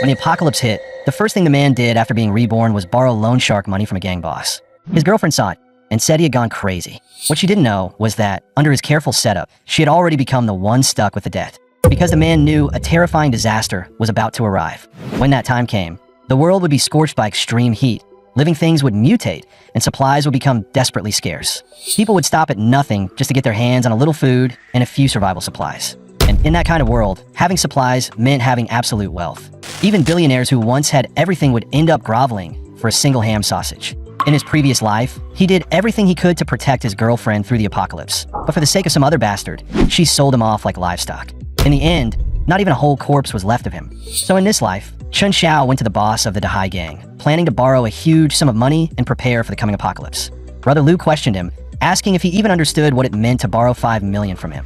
When the apocalypse hit, the first thing the man did after being reborn was borrow loan shark money from a gang boss. His girlfriend saw it and said he had gone crazy. What she didn't know was that, under his careful setup, she had already become the one stuck with the debt. Because the man knew a terrifying disaster was about to arrive. When that time came, the world would be scorched by extreme heat, living things would mutate, and supplies would become desperately scarce. People would stop at nothing just to get their hands on a little food and a few survival supplies. And in that kind of world, having supplies meant having absolute wealth. Even billionaires who once had everything would end up groveling for a single ham sausage. In his previous life, he did everything he could to protect his girlfriend through the apocalypse. But for the sake of some other bastard, she sold him off like livestock. In the end, not even a whole corpse was left of him. So in this life, Chun Xiao went to the boss of the Dahai gang, planning to borrow a huge sum of money and prepare for the coming apocalypse. Brother Lu questioned him, asking if he even understood what it meant to borrow 5 million from him.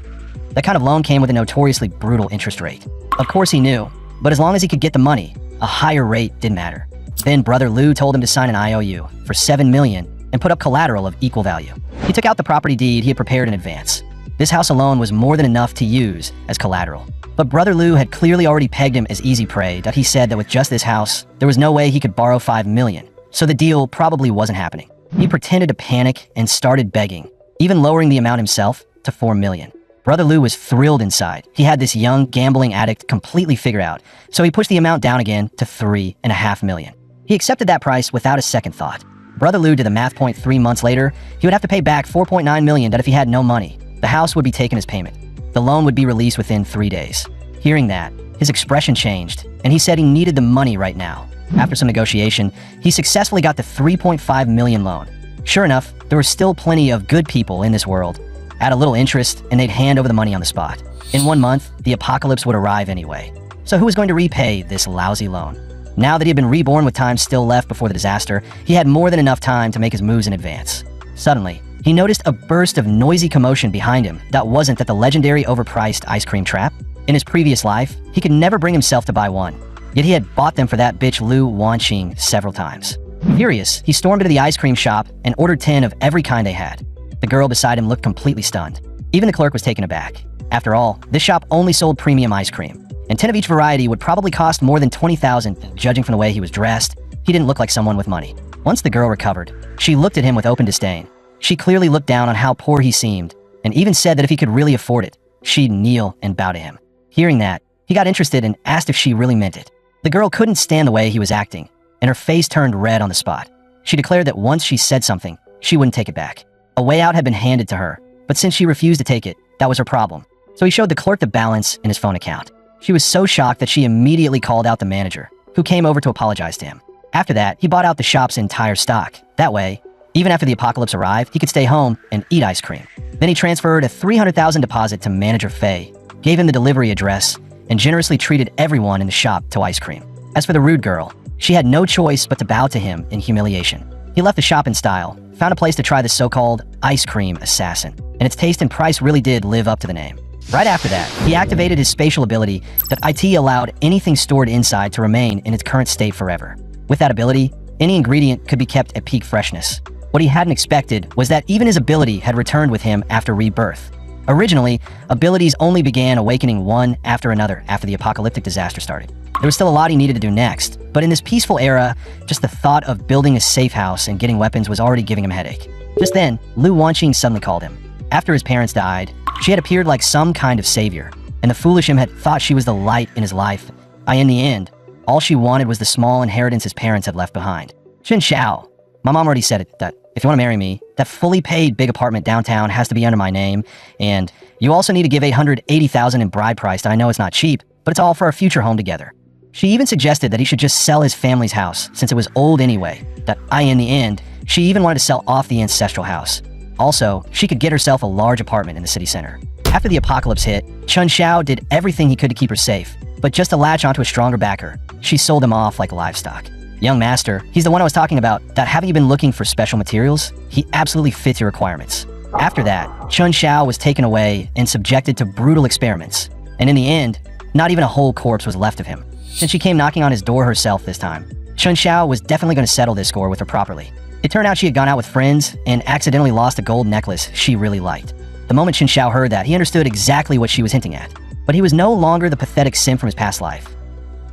That kind of loan came with a notoriously brutal interest rate. Of course he knew, but as long as he could get the money, a higher rate didn't matter. Then Brother Lu told him to sign an IOU for 7 million and put up collateral of equal value. He took out the property deed he had prepared in advance. This house alone was more than enough to use as collateral. But Brother Lu had clearly already pegged him as easy prey that he said that with just this house, there was no way he could borrow 5 million, so the deal probably wasn't happening. He pretended to panic and started begging, even lowering the amount himself to 4 million. Brother Lu was thrilled inside. He had this young gambling addict completely figured out, so he pushed the amount down again to 3.5 million. He accepted that price without a second thought. Brother Lu did the math point 3 months later. He would have to pay back 4.9 million that if he had no money, the house would be taken as payment. The loan would be released within 3 days. Hearing that, his expression changed, and he said he needed the money right now. After some negotiation, he successfully got the 3.5 million loan. Sure enough, there were still plenty of good people in this world. Add a little interest, and they'd hand over the money on the spot. In 1 month, the apocalypse would arrive anyway. So who was going to repay this lousy loan? Now that he had been reborn with time still left before the disaster, he had more than enough time to make his moves in advance. Suddenly, he noticed a burst of noisy commotion behind him that wasn't at the legendary overpriced ice cream trap. In his previous life, he could never bring himself to buy one, yet he had bought them for that bitch Lu Wanqing several times. Furious, he stormed into the ice cream shop and ordered 10 of every kind they had. The girl beside him looked completely stunned. Even the clerk was taken aback. After all, this shop only sold premium ice cream, and 10 of each variety would probably cost more than 20,000. Judging from the way he was dressed, he didn't look like someone with money. Once the girl recovered, she looked at him with open disdain. She clearly looked down on how poor he seemed, and even said that if he could really afford it, she'd kneel and bow to him. Hearing that, he got interested and asked if she really meant it. The girl couldn't stand the way he was acting, and her face turned red on the spot. She declared that once she said something, she wouldn't take it back. A way out had been handed to her, but since she refused to take it, that was her problem. So he showed the clerk the balance in his phone account. She was so shocked that she immediately called out the manager, who came over to apologize to him. After that, he bought out the shop's entire stock. That way, even after the apocalypse arrived, he could stay home and eat ice cream. Then he transferred a 300,000 deposit to manager Fei, gave him the delivery address, and generously treated everyone in the shop to ice cream. As for the rude girl, she had no choice but to bow to him in humiliation. He left the shop in style, found a place to try the so-called ice cream assassin, and its taste and price really did live up to the name. Right after that, he activated his spatial ability that IT allowed anything stored inside to remain in its current state forever. With that ability, any ingredient could be kept at peak freshness. What he hadn't expected was that even his ability had returned with him after rebirth. Originally, abilities only began awakening one after another after the apocalyptic disaster started. There was still a lot he needed to do next, but in this peaceful era, just the thought of building a safe house and getting weapons was already giving him a headache. Just then, Lu Wanqing suddenly called him. After his parents died, she had appeared like some kind of savior, and the foolish him had thought she was the light in his life. In the end, all she wanted was the small inheritance his parents had left behind. Chun Xiao, my mom already said it, that if you want to marry me, that fully paid big apartment downtown has to be under my name, and you also need to give 880,000 in bride price. I know it's not cheap, but it's all for our future home together. She even suggested that he should just sell his family's house, since it was old anyway, that in the end, she even wanted to sell off the ancestral house. Also, she could get herself a large apartment in the city center. After the apocalypse hit, Chun Xiao did everything he could to keep her safe, but just to latch onto a stronger backer, she sold him off like livestock. Young master, he's the one I was talking about, that haven't you been looking for special materials? He absolutely fits your requirements. After that, Chun Xiao was taken away and subjected to brutal experiments, and in the end, not even a whole corpse was left of him. Since she came knocking on his door herself this time, Chun Xiao was definitely going to settle this score with her properly. It turned out she had gone out with friends and accidentally lost a gold necklace she really liked. The moment Chun Xiao heard that, he understood exactly what she was hinting at. But he was no longer the pathetic simp from his past life.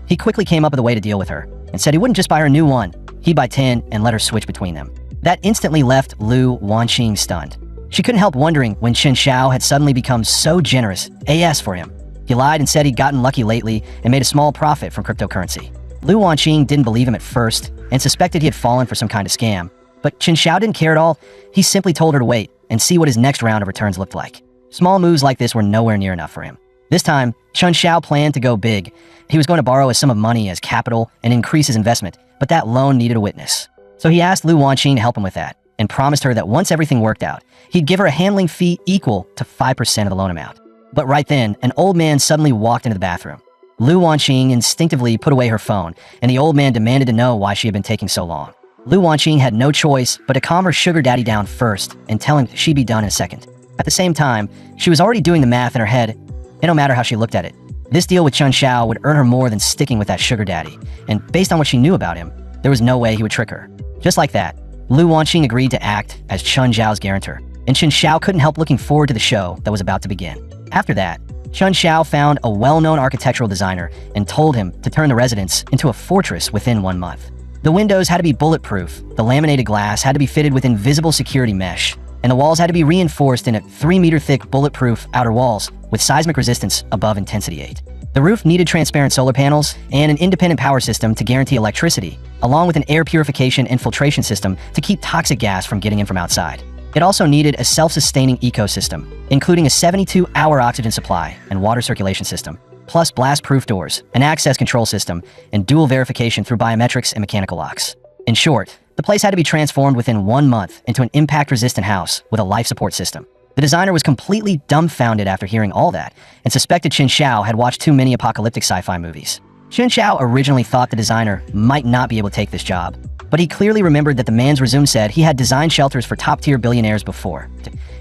He quickly came up with a way to deal with her and said he wouldn't just buy her a new one, he'd buy 10 and let her switch between them. That instantly left Lu Wanqing stunned. She couldn't help wondering when Chen Xiao had suddenly become so generous AS for him. He lied and said he'd gotten lucky lately and made a small profit from cryptocurrency. Lu Wanqing didn't believe him at first and suspected he had fallen for some kind of scam. But Chen Xiao didn't care at all. He simply told her to wait and see what his next round of returns looked like. Small moves like this were nowhere near enough for him. This time, Chen Xiao planned to go big. He was going to borrow a sum of money as capital and increase his investment, but that loan needed a witness. So he asked Lu Wanqing to help him with that and promised her that once everything worked out, he'd give her a handling fee equal to 5% of the loan amount. But right then, an old man suddenly walked into the bathroom. Lu Wanqing instinctively put away her phone, and the old man demanded to know why she had been taking so long. Lu Wanqing had no choice but to calm her sugar daddy down first and tell him she'd be done in a second. At the same time, she was already doing the math in her head, and no matter how she looked at it, this deal with Chen Xiao would earn her more than sticking with that sugar daddy, and based on what she knew about him, there was no way he would trick her. Just like that, Lu Wanqing agreed to act as Chen Xiao's guarantor, and Chen Xiao couldn't help looking forward to the show that was about to begin. After that, Chen Xiao found a well-known architectural designer and told him to turn the residence into a fortress within 1 month. The windows had to be bulletproof, the laminated glass had to be fitted with invisible security mesh, and the walls had to be reinforced in a 3-meter-thick bulletproof outer walls with seismic resistance above intensity 8. The roof needed transparent solar panels and an independent power system to guarantee electricity, along with an air purification and filtration system to keep toxic gas from getting in from outside. It also needed a self-sustaining ecosystem, including a 72-hour oxygen supply and water circulation system, plus blast-proof doors, an access control system, and dual verification through biometrics and mechanical locks. In short, the place had to be transformed within 1 month into an impact-resistant house with a life support system. The designer was completely dumbfounded after hearing all that and suspected Chen Xiao had watched too many apocalyptic sci-fi movies. Chen Xiao originally thought the designer might not be able to take this job, but he clearly remembered that the man's resume said he had designed shelters for top-tier billionaires before.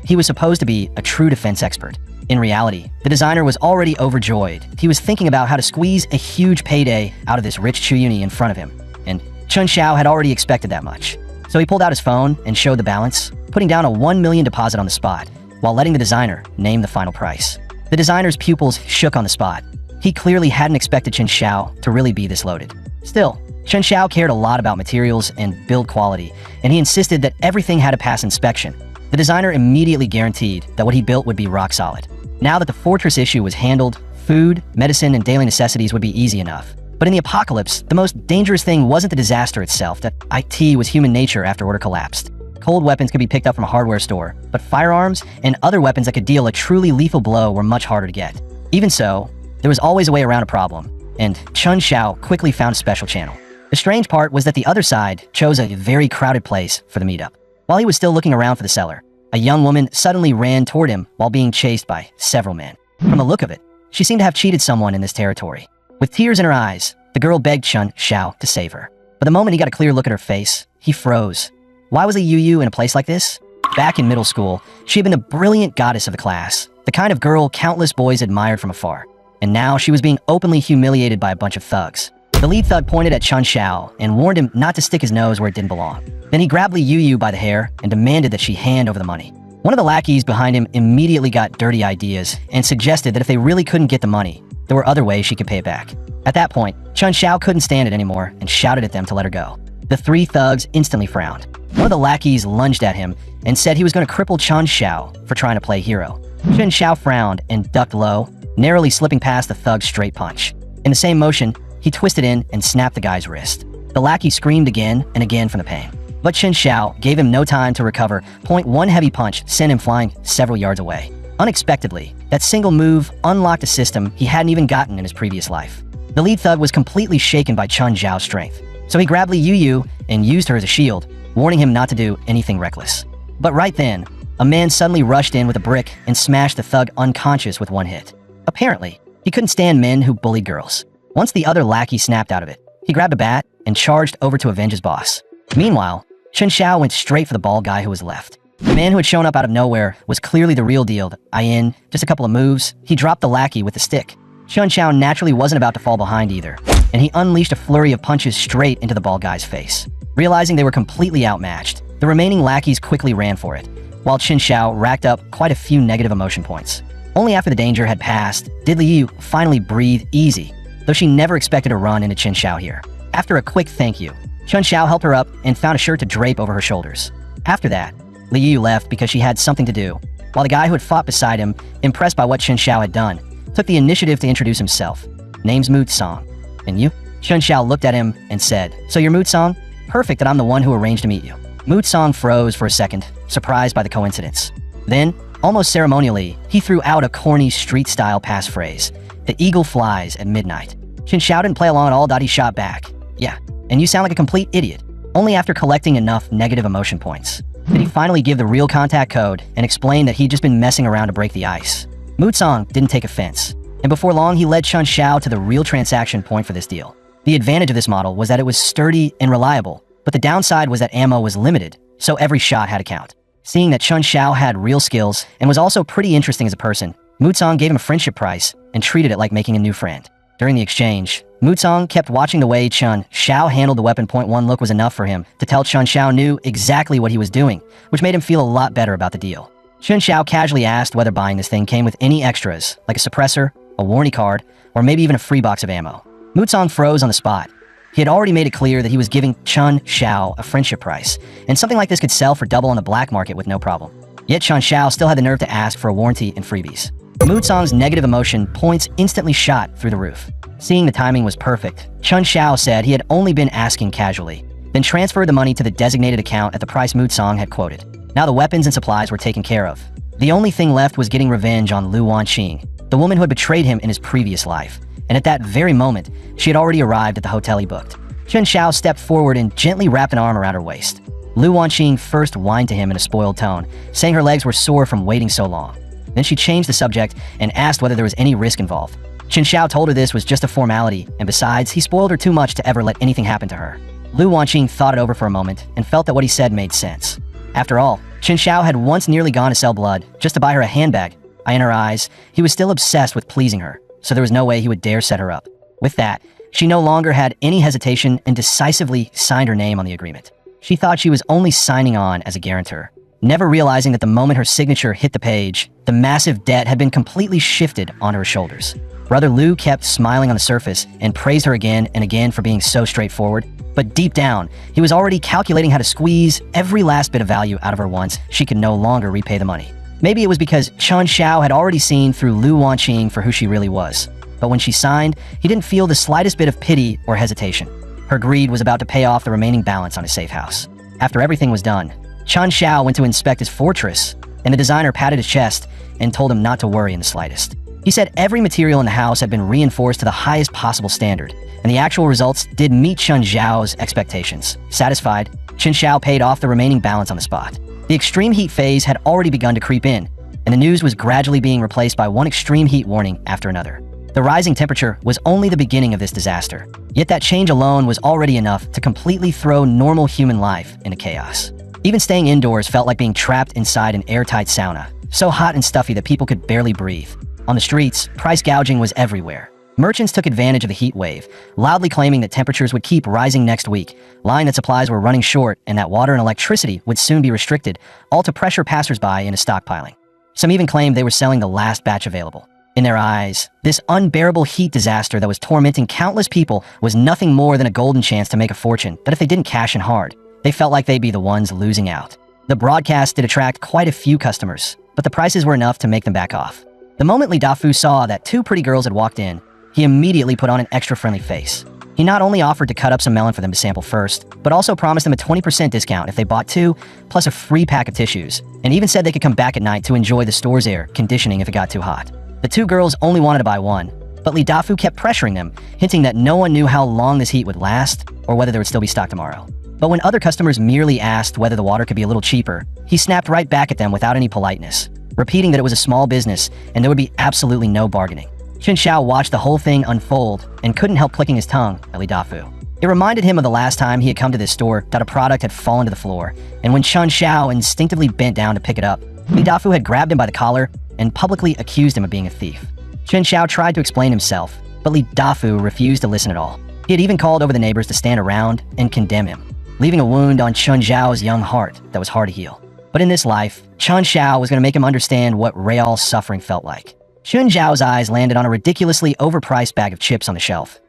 He was supposed to be a true defense expert. In reality, the designer was already overjoyed. He was thinking about how to squeeze a huge payday out of this rich Chuyuni in front of him, and Chen Xiao had already expected that much. So he pulled out his phone and showed the balance, putting down a 1 million deposit on the spot, while letting the designer name the final price. The designer's pupils shook on the spot. He clearly hadn't expected Chen Xiao to really be this loaded. Still, Chen Xiao cared a lot about materials and build quality, and he insisted that everything had to pass inspection. The designer immediately guaranteed that what he built would be rock solid. Now that the fortress issue was handled, food, medicine, and daily necessities would be easy enough. But in the apocalypse, the most dangerous thing wasn't the disaster itself. That IT was human nature after order collapsed. Cold weapons could be picked up from a hardware store, but firearms and other weapons that could deal a truly lethal blow were much harder to get. Even so, there was always a way around a problem, and Chen Xiao quickly found a special channel. The strange part was that the other side chose a very crowded place for the meetup. While he was still looking around for the cellar, a young woman suddenly ran toward him while being chased by several men. From the look of it, she seemed to have cheated someone in this territory. With tears in her eyes, the girl begged Chen Xiao to save her. But the moment he got a clear look at her face, he froze. Why was a Yu in a place like this? Back in middle school, she had been the brilliant goddess of the class, the kind of girl countless boys admired from afar. And now she was being openly humiliated by a bunch of thugs. The lead thug pointed at Chen Xiao and warned him not to stick his nose where it didn't belong. Then he grabbed Li Yu by the hair and demanded that she hand over the money. One of the lackeys behind him immediately got dirty ideas and suggested that if they really couldn't get the money, there were other ways she could pay it back. At that point, Chen Xiao couldn't stand it anymore and shouted at them to let her go. The 3 thugs instantly frowned. One of the lackeys lunged at him and said he was going to cripple Chen Xiao for trying to play hero. Chen Xiao frowned and ducked low, narrowly slipping past the thug's straight punch. In the same motion, he twisted in and snapped the guy's wrist. The lackey screamed again and again from the pain. But Chen Xiao gave him no time to recover. One heavy punch sent him flying several yards away. Unexpectedly, that single move unlocked a system he hadn't even gotten in his previous life. The lead thug was completely shaken by Chen Xiao's strength, so he grabbed Li Yu and used her as a shield, warning him not to do anything reckless. But right then, a man suddenly rushed in with a brick and smashed the thug unconscious with 1 hit. Apparently, he couldn't stand men who bullied girls. Once the other lackey snapped out of it, he grabbed a bat and charged over to avenge his boss. Meanwhile, Chen Xiao went straight for the bald guy who was left. The man who had shown up out of nowhere was clearly the real deal. In just a couple of moves, he dropped the lackey with the stick. Chen Xiao naturally wasn't about to fall behind either, and he unleashed a flurry of punches straight into the bald guy's face. Realizing they were completely outmatched, the remaining lackeys quickly ran for it, while Chen Xiao racked up quite a few negative emotion points. Only after the danger had passed did Li Yu finally breathe easy. though she never expected to run into Chen Xiao here. After a quick thank you, Chen Xiao helped her up and found a shirt to drape over her shoulders. After that, Liu left because she had something to do, while the guy who had fought beside him, impressed by what Chen Xiao had done, took the initiative to introduce himself. Name's Mood Song. And you? Chen Xiao looked at him and said, "So you're Mood Song? Perfect that I'm the one who arranged to meet you." Mood Song froze for a second, surprised by the coincidence. Then, almost ceremonially, he threw out a corny street-style passphrase. "The eagle flies at midnight." Chen Xiao didn't play along at all. He shot back. "Yeah, and you sound like a complete idiot." Only after collecting enough negative emotion points did he finally give the real contact code and explain that he'd just been messing around to break the ice. Mood Song didn't take offense, and before long he led Chen Xiao to the real transaction point for this deal. The advantage of this model was that it was sturdy and reliable, but the downside was that ammo was limited, so every shot had to count. Seeing that Chen Xiao had real skills and was also pretty interesting as a person, Mood Song gave him a friendship price and treated it like making a new friend. During the exchange, Mood Song kept watching the way Chen Xiao handled the weapon. One look was enough for him to tell Chen Xiao knew exactly what he was doing, which made him feel a lot better about the deal. Chen Xiao casually asked whether buying this thing came with any extras, like a suppressor, a warranty card, or maybe even a free box of ammo. Mood Song froze on the spot. He had already made it clear that he was giving Chen Xiao a friendship price, and something like this could sell for double on the black market with no problem. Yet Chen Xiao still had the nerve to ask for a warranty and freebies. Mood Song's negative emotion points instantly shot through the roof. Seeing the timing was perfect, Chen Xiao said he had only been asking casually, then transferred the money to the designated account at the price Mood Song had quoted. Now the weapons and supplies were taken care of. The only thing left was getting revenge on Lu Wanqing, the woman who had betrayed him in his previous life. And at that very moment, she had already arrived at the hotel he booked. Chen Xiao stepped forward and gently wrapped an arm around her waist. Lu Wanqing first whined to him in a spoiled tone, saying her legs were sore from waiting so long. Then she changed the subject and asked whether there was any risk involved. Chen Xiao told her this was just a formality, and besides, he spoiled her too much to ever let anything happen to her. Lu Wanqing thought it over for a moment and felt that what he said made sense. After all, Chen Xiao had once nearly gone to sell blood just to buy her a handbag. In her eyes, he was still obsessed with pleasing her, so there was no way he would dare set her up. With that, she no longer had any hesitation and decisively signed her name on the agreement. She thought she was only signing on as a guarantor, never realizing that the moment her signature hit the page, the massive debt had been completely shifted onto her shoulders. Brother Lu kept smiling on the surface and praised her again and again for being so straightforward, but deep down, he was already calculating how to squeeze every last bit of value out of her once she could no longer repay the money. Maybe it was because Chen Xiao had already seen through Lu Wanqing for who she really was. But when she signed, he didn't feel the slightest bit of pity or hesitation. Her greed was about to pay off the remaining balance on his safe house. After everything was done, Chen Xiao went to inspect his fortress, and the designer patted his chest and told him not to worry in the slightest. He said every material in the house had been reinforced to the highest possible standard, and the actual results did meet Chen Xiao's expectations. Satisfied, Chen Xiao paid off the remaining balance on the spot. The extreme heat phase had already begun to creep in, and the news was gradually being replaced by one extreme heat warning after another. The rising temperature was only the beginning of this disaster, yet that change alone was already enough to completely throw normal human life into chaos. Even staying indoors felt like being trapped inside an airtight sauna, so hot and stuffy that people could barely breathe. On the streets, price gouging was everywhere. Merchants took advantage of the heat wave, loudly claiming that temperatures would keep rising next week, lying that supplies were running short and that water and electricity would soon be restricted, all to pressure passersby into stockpiling. Some even claimed they were selling the last batch available. In their eyes, this unbearable heat disaster that was tormenting countless people was nothing more than a golden chance to make a fortune that if they didn't cash in hard, they felt like they'd be the ones losing out. The broadcast did attract quite a few customers, but the prices were enough to make them back off. The moment Li Dafu saw that two pretty girls had walked in, he immediately put on an extra friendly face. He not only offered to cut up some melon for them to sample first, but also promised them a 20% discount if they bought two, plus a free pack of tissues, and even said they could come back at night to enjoy the store's air conditioning if it got too hot. The two girls only wanted to buy one, but Li Dafu kept pressuring them, hinting that no one knew how long this heat would last or whether there would still be stock tomorrow. But when other customers merely asked whether the water could be a little cheaper, he snapped right back at them without any politeness, repeating that it was a small business and there would be absolutely no bargaining. Chen Xiao watched the whole thing unfold and couldn't help clicking his tongue at Li Dafu. It reminded him of the last time he had come to this store that a product had fallen to the floor, and when Chen Xiao instinctively bent down to pick it up, Li Dafu had grabbed him by the collar and publicly accused him of being a thief. Chen Xiao tried to explain himself, but Li Dafu refused to listen at all. He had even called over the neighbors to stand around and condemn him, leaving a wound on Chen Xiao's young heart that was hard to heal. But in this life, Chen Xiao was going to make him understand what real suffering felt like. Chun Zhao's eyes landed on a ridiculously overpriced bag of chips on the shelf.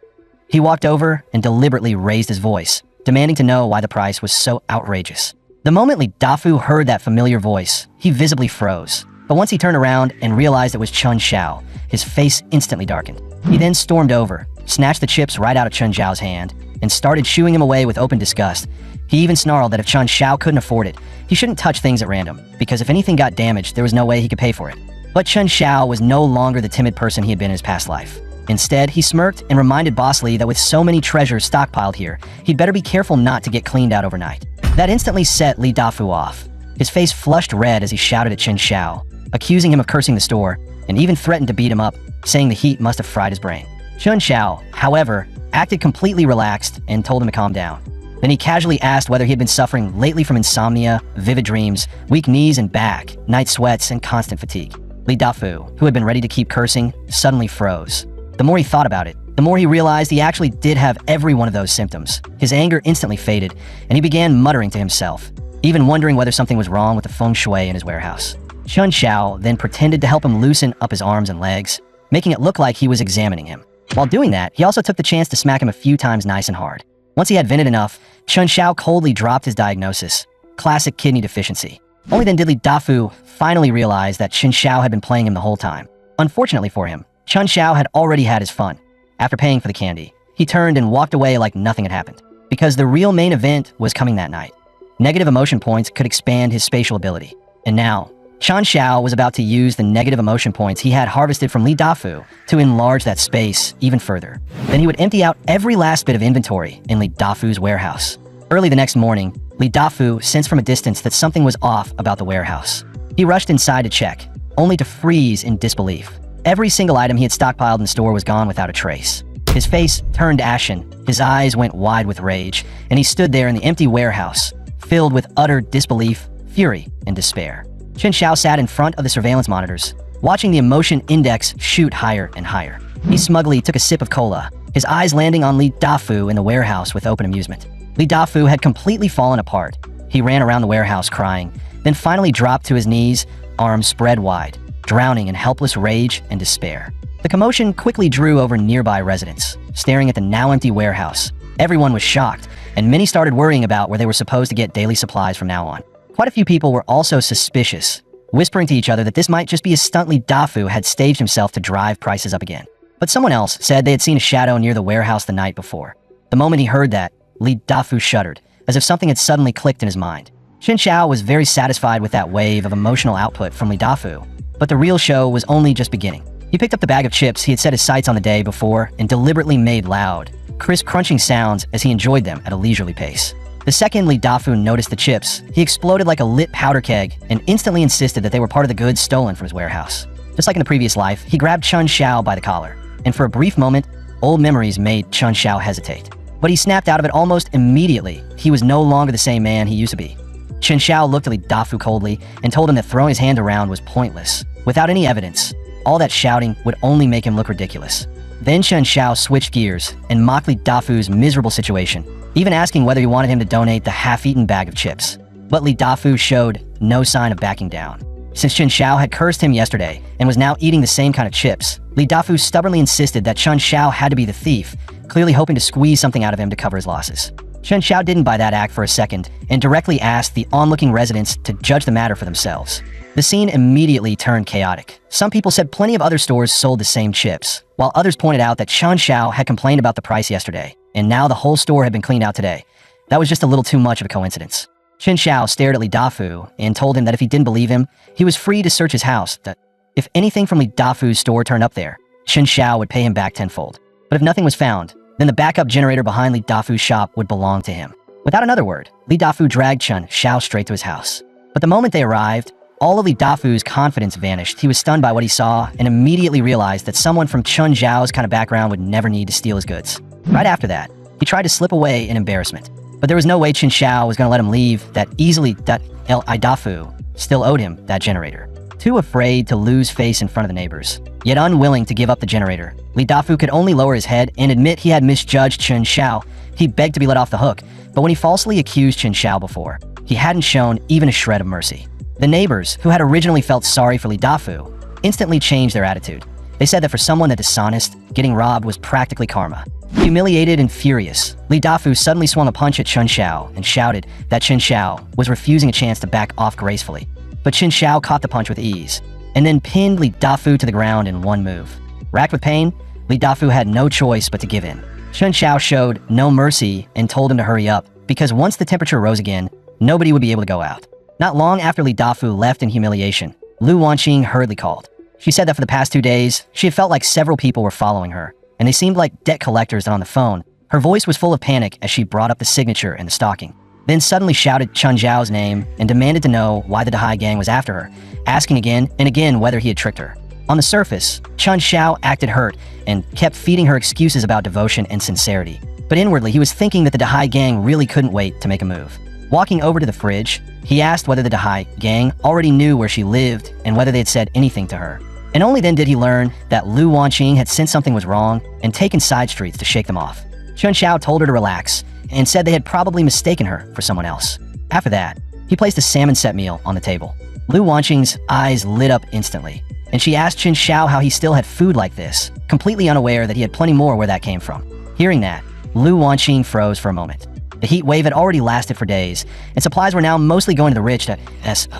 He walked over and deliberately raised his voice, demanding to know why the price was so outrageous. The moment Li Dafu heard that familiar voice, he visibly froze. But once he turned around and realized it was Chun Xiao, his face instantly darkened. He then stormed over, snatched the chips right out of Chun Zhao's hand, and started shooing him away with open disgust. He even snarled that if Chun Xiao couldn't afford it, he shouldn't touch things at random, because if anything got damaged, there was no way he could pay for it. But Chun Xiao was no longer the timid person he had been in his past life. Instead, he smirked and reminded Boss Li that with so many treasures stockpiled here, he'd better be careful not to get cleaned out overnight. That instantly set Li Dafu off. His face flushed red as he shouted at Chun Xiao, accusing him of cursing the store, and even threatened to beat him up, saying the heat must have fried his brain. Chun Xiao, however, acted completely relaxed and told him to calm down. Then he casually asked whether he had been suffering lately from insomnia, vivid dreams, weak knees and back, night sweats, and constant fatigue. Li Dafu, who had been ready to keep cursing, suddenly froze. The more he thought about it, the more he realized he actually did have every one of those symptoms. His anger instantly faded, and he began muttering to himself, even wondering whether something was wrong with the feng shui in his warehouse. Chun Xiao then pretended to help him loosen up his arms and legs, making it look like he was examining him. While doing that, he also took the chance to smack him a few times nice and hard. Once he had vented enough, Chun Xiao coldly dropped his diagnosis: classic kidney deficiency. Only then did Li Dafu finally realize that Chun Xiao had been playing him the whole time. Unfortunately for him, Chun Xiao had already had his fun. After paying for the candy, he turned and walked away like nothing had happened, because the real main event was coming that night. Negative emotion points could expand his spatial ability, and now, Chun Xiao was about to use the negative emotion points he had harvested from Li Dafu to enlarge that space even further. Then he would empty out every last bit of inventory in Li Dafu's warehouse. Early the next morning, Li Dafu sensed from a distance that something was off about the warehouse. He rushed inside to check, only to freeze in disbelief. Every single item he had stockpiled in the store was gone without a trace. His face turned ashen, his eyes went wide with rage, and he stood there in the empty warehouse, filled with utter disbelief, fury, and despair. Chun Xiao sat in front of the surveillance monitors, watching the emotion index shoot higher and higher. He smugly took a sip of cola, his eyes landing on Li Dafu in the warehouse with open amusement. Li Dafu had completely fallen apart. He ran around the warehouse crying, then finally dropped to his knees, arms spread wide, drowning in helpless rage and despair. The commotion quickly drew over nearby residents, staring at the now empty warehouse. Everyone was shocked, and many started worrying about where they were supposed to get daily supplies from now on. Quite a few people were also suspicious, whispering to each other that this might just be a stunt Li Dafu had staged himself to drive prices up again. But someone else said they had seen a shadow near the warehouse the night before. The moment he heard that, Li Dafu shuddered, as if something had suddenly clicked in his mind. Chun Xiao was very satisfied with that wave of emotional output from Li Dafu, but the real show was only just beginning. He picked up the bag of chips he had set his sights on the day before and deliberately made loud, crisp crunching sounds as he enjoyed them at a leisurely pace. The second Li Dafu noticed the chips, he exploded like a lit powder keg and instantly insisted that they were part of the goods stolen from his warehouse. Just like in the previous life, he grabbed Chun Xiao by the collar, and for a brief moment, old memories made Chun Xiao hesitate. But he snapped out of it almost immediately. He was no longer the same man he used to be. Chun Xiao looked at Li Dafu coldly and told him that throwing his hand around was pointless. Without any evidence, all that shouting would only make him look ridiculous. Then Chun Xiao switched gears and mocked Li Dafu's miserable situation, even asking whether he wanted him to donate the half-eaten bag of chips. But Li Dafu showed no sign of backing down. Since Chun Xiao had cursed him yesterday and was now eating the same kind of chips, Li Dafu stubbornly insisted that Chun Xiao had to be the thief, clearly hoping to squeeze something out of him to cover his losses. Chun Xiao didn't buy that act for a second and directly asked the onlooking residents to judge the matter for themselves. The scene immediately turned chaotic. Some people said plenty of other stores sold the same chips, while others pointed out that Chun Xiao had complained about the price yesterday, and now the whole store had been cleaned out today. That was just a little too much of a coincidence. Chun Xiao stared at Li Dafu and told him that if he didn't believe him, he was free to search his house, that if anything from Li Dafu's store turned up there, Chun Xiao would pay him back tenfold. But if nothing was found, then the backup generator behind Li Dafu's shop would belong to him. Without another word, Li Dafu dragged Chun Xiao straight to his house. But the moment they arrived, all of Li Dafu's confidence vanished. He was stunned by what he saw and immediately realized that someone from Chun Zhao's kind of background would never need to steal his goods. Right after that, he tried to slip away in embarrassment. But there was no way Chun Xiao was going to let him leave that easily that Li Dafu still owed him that generator. Too afraid to lose face in front of the neighbors, yet unwilling to give up the generator, Li Dafu could only lower his head and admit he had misjudged Chun Xiao. He begged to be let off the hook, but when he falsely accused Chun Xiao before, he hadn't shown even a shred of mercy. The neighbors, who had originally felt sorry for Li Dafu, instantly changed their attitude. They said that for someone that dishonest, getting robbed was practically karma. Humiliated and furious, Li Dafu suddenly swung a punch at Chen Xiao and shouted that Chen Xiao was refusing a chance to back off gracefully. But Chen Xiao caught the punch with ease, and then pinned Li Dafu to the ground in one move. Racked with pain, Li Dafu had no choice but to give in. Chen Xiao showed no mercy and told him to hurry up, because once the temperature rose again, nobody would be able to go out. Not long after Li Dafu left in humiliation, Lu Wanqing hurriedly called. She said that for the past 2 days, she had felt like several people were following her, and they seemed like debt collectors. On the phone, her voice was full of panic as she brought up the signature and the stocking. Then suddenly shouted Chen Zhao's name and demanded to know why the Dahai gang was after her, asking again and again whether he had tricked her. On the surface, Chen Xiao acted hurt and kept feeding her excuses about devotion and sincerity. But inwardly, he was thinking that the Dahai gang really couldn't wait to make a move. Walking over to the fridge, he asked whether the Dahai gang already knew where she lived and whether they had said anything to her. And only then did he learn that Lu Wanqing had sensed something was wrong and taken side streets to shake them off. Chen Xiao told her to relax and said they had probably mistaken her for someone else. After that, he placed a salmon set meal on the table. Lu Wanqing's eyes lit up instantly, and she asked Chen Xiao how he still had food like this, completely unaware that he had plenty more where that came from. Hearing that, Lu Wanqing froze for a moment. The heat wave had already lasted for days, and supplies were now mostly going to the rich.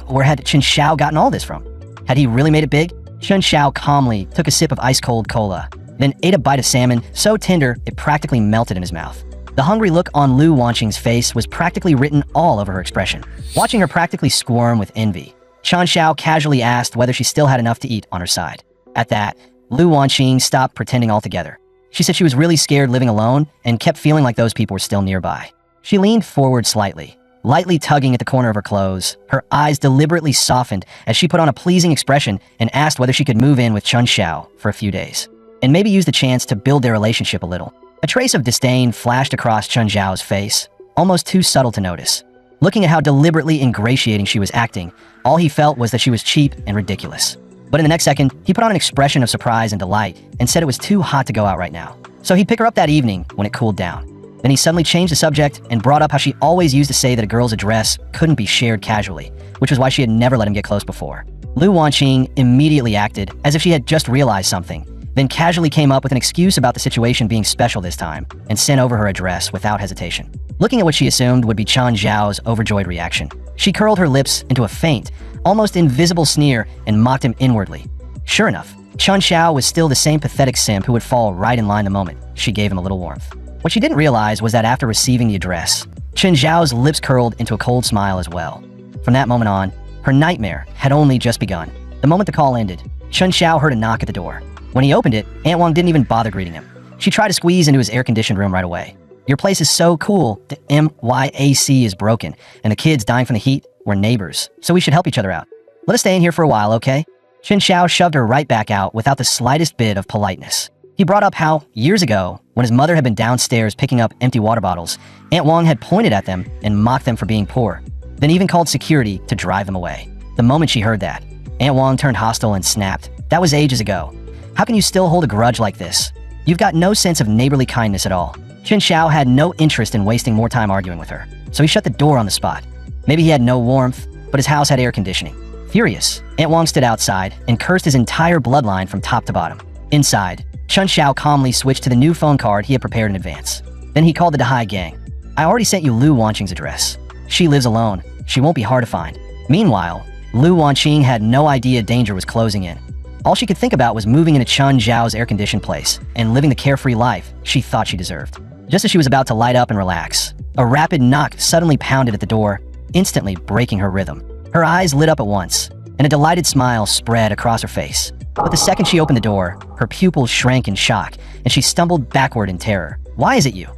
Where had Chen Xiao gotten all this from? Had he really made it big? Chen Xiao calmly took a sip of ice-cold cola, then ate a bite of salmon so tender it practically melted in his mouth. The hungry look on Lu Wanqing's face was practically written all over her expression. Watching her practically squirm with envy, Chen Xiao casually asked whether she still had enough to eat on her side. At that, Lu Wanqing stopped pretending altogether. She said she was really scared living alone and kept feeling like those people were still nearby. She leaned forward slightly, lightly tugging at the corner of her clothes. Her eyes deliberately softened as she put on a pleasing expression and asked whether she could move in with Chen Xiao for a few days, and maybe use the chance to build their relationship a little. A trace of disdain flashed across Chen Xiao's face, almost too subtle to notice. Looking at how deliberately ingratiating she was acting, all he felt was that she was cheap and ridiculous. But in the next second, he put on an expression of surprise and delight and said it was too hot to go out right now, so he'd pick her up that evening when it cooled down. Then he suddenly changed the subject and brought up how she always used to say that a girl's address couldn't be shared casually, which was why she had never let him get close before. Lu Wanqing immediately acted as if she had just realized something, then casually came up with an excuse about the situation being special this time and sent over her address without hesitation. Looking at what she assumed would be Chen Zhao's overjoyed reaction, she curled her lips into a faint, almost invisible sneer and mocked him inwardly. Sure enough, Chen Xiao was still the same pathetic simp who would fall right in line the moment she gave him a little warmth. What she didn't realize was that after receiving the address, Chen Zhao's lips curled into a cold smile as well. From that moment on, her nightmare had only just begun. The moment the call ended, Chen Xiao heard a knock at the door. When he opened it, Aunt Wang didn't even bother greeting him. She tried to squeeze into his air-conditioned room right away. "Your place is so cool. The MYAC is broken, and the kids dying from the heat. We're neighbors, so we should help each other out. Let us stay in here for a while, okay?" Chen Xiao shoved her right back out without the slightest bit of politeness. He brought up how, years ago, when his mother had been downstairs picking up empty water bottles, Aunt Wang had pointed at them and mocked them for being poor, then even called security to drive them away. The moment she heard that, Aunt Wang turned hostile and snapped. That was ages ago. How can you still hold a grudge like this? You've got no sense of neighborly kindness at all. Chen Xiao had no interest in wasting more time arguing with her, so he shut the door on the spot. Maybe he had no warmth, but his house had air conditioning. Furious, Aunt Wang stood outside and cursed his entire bloodline from top to bottom. Inside, Chen Xiao calmly switched to the new phone card he had prepared in advance. Then he called the Dahai gang. "I already sent you Lu Wanqing's address. She lives alone. She won't be hard to find." Meanwhile, Lu Wanqing had no idea danger was closing in. All she could think about was moving into Chen Zhao's air-conditioned place and living the carefree life she thought she deserved. Just as she was about to light up and relax, a rapid knock suddenly pounded at the door, instantly breaking her rhythm. Her eyes lit up at once, and a delighted smile spread across her face. But the second she opened the door, her pupils shrank in shock, and she stumbled backward in terror. "Why is it you?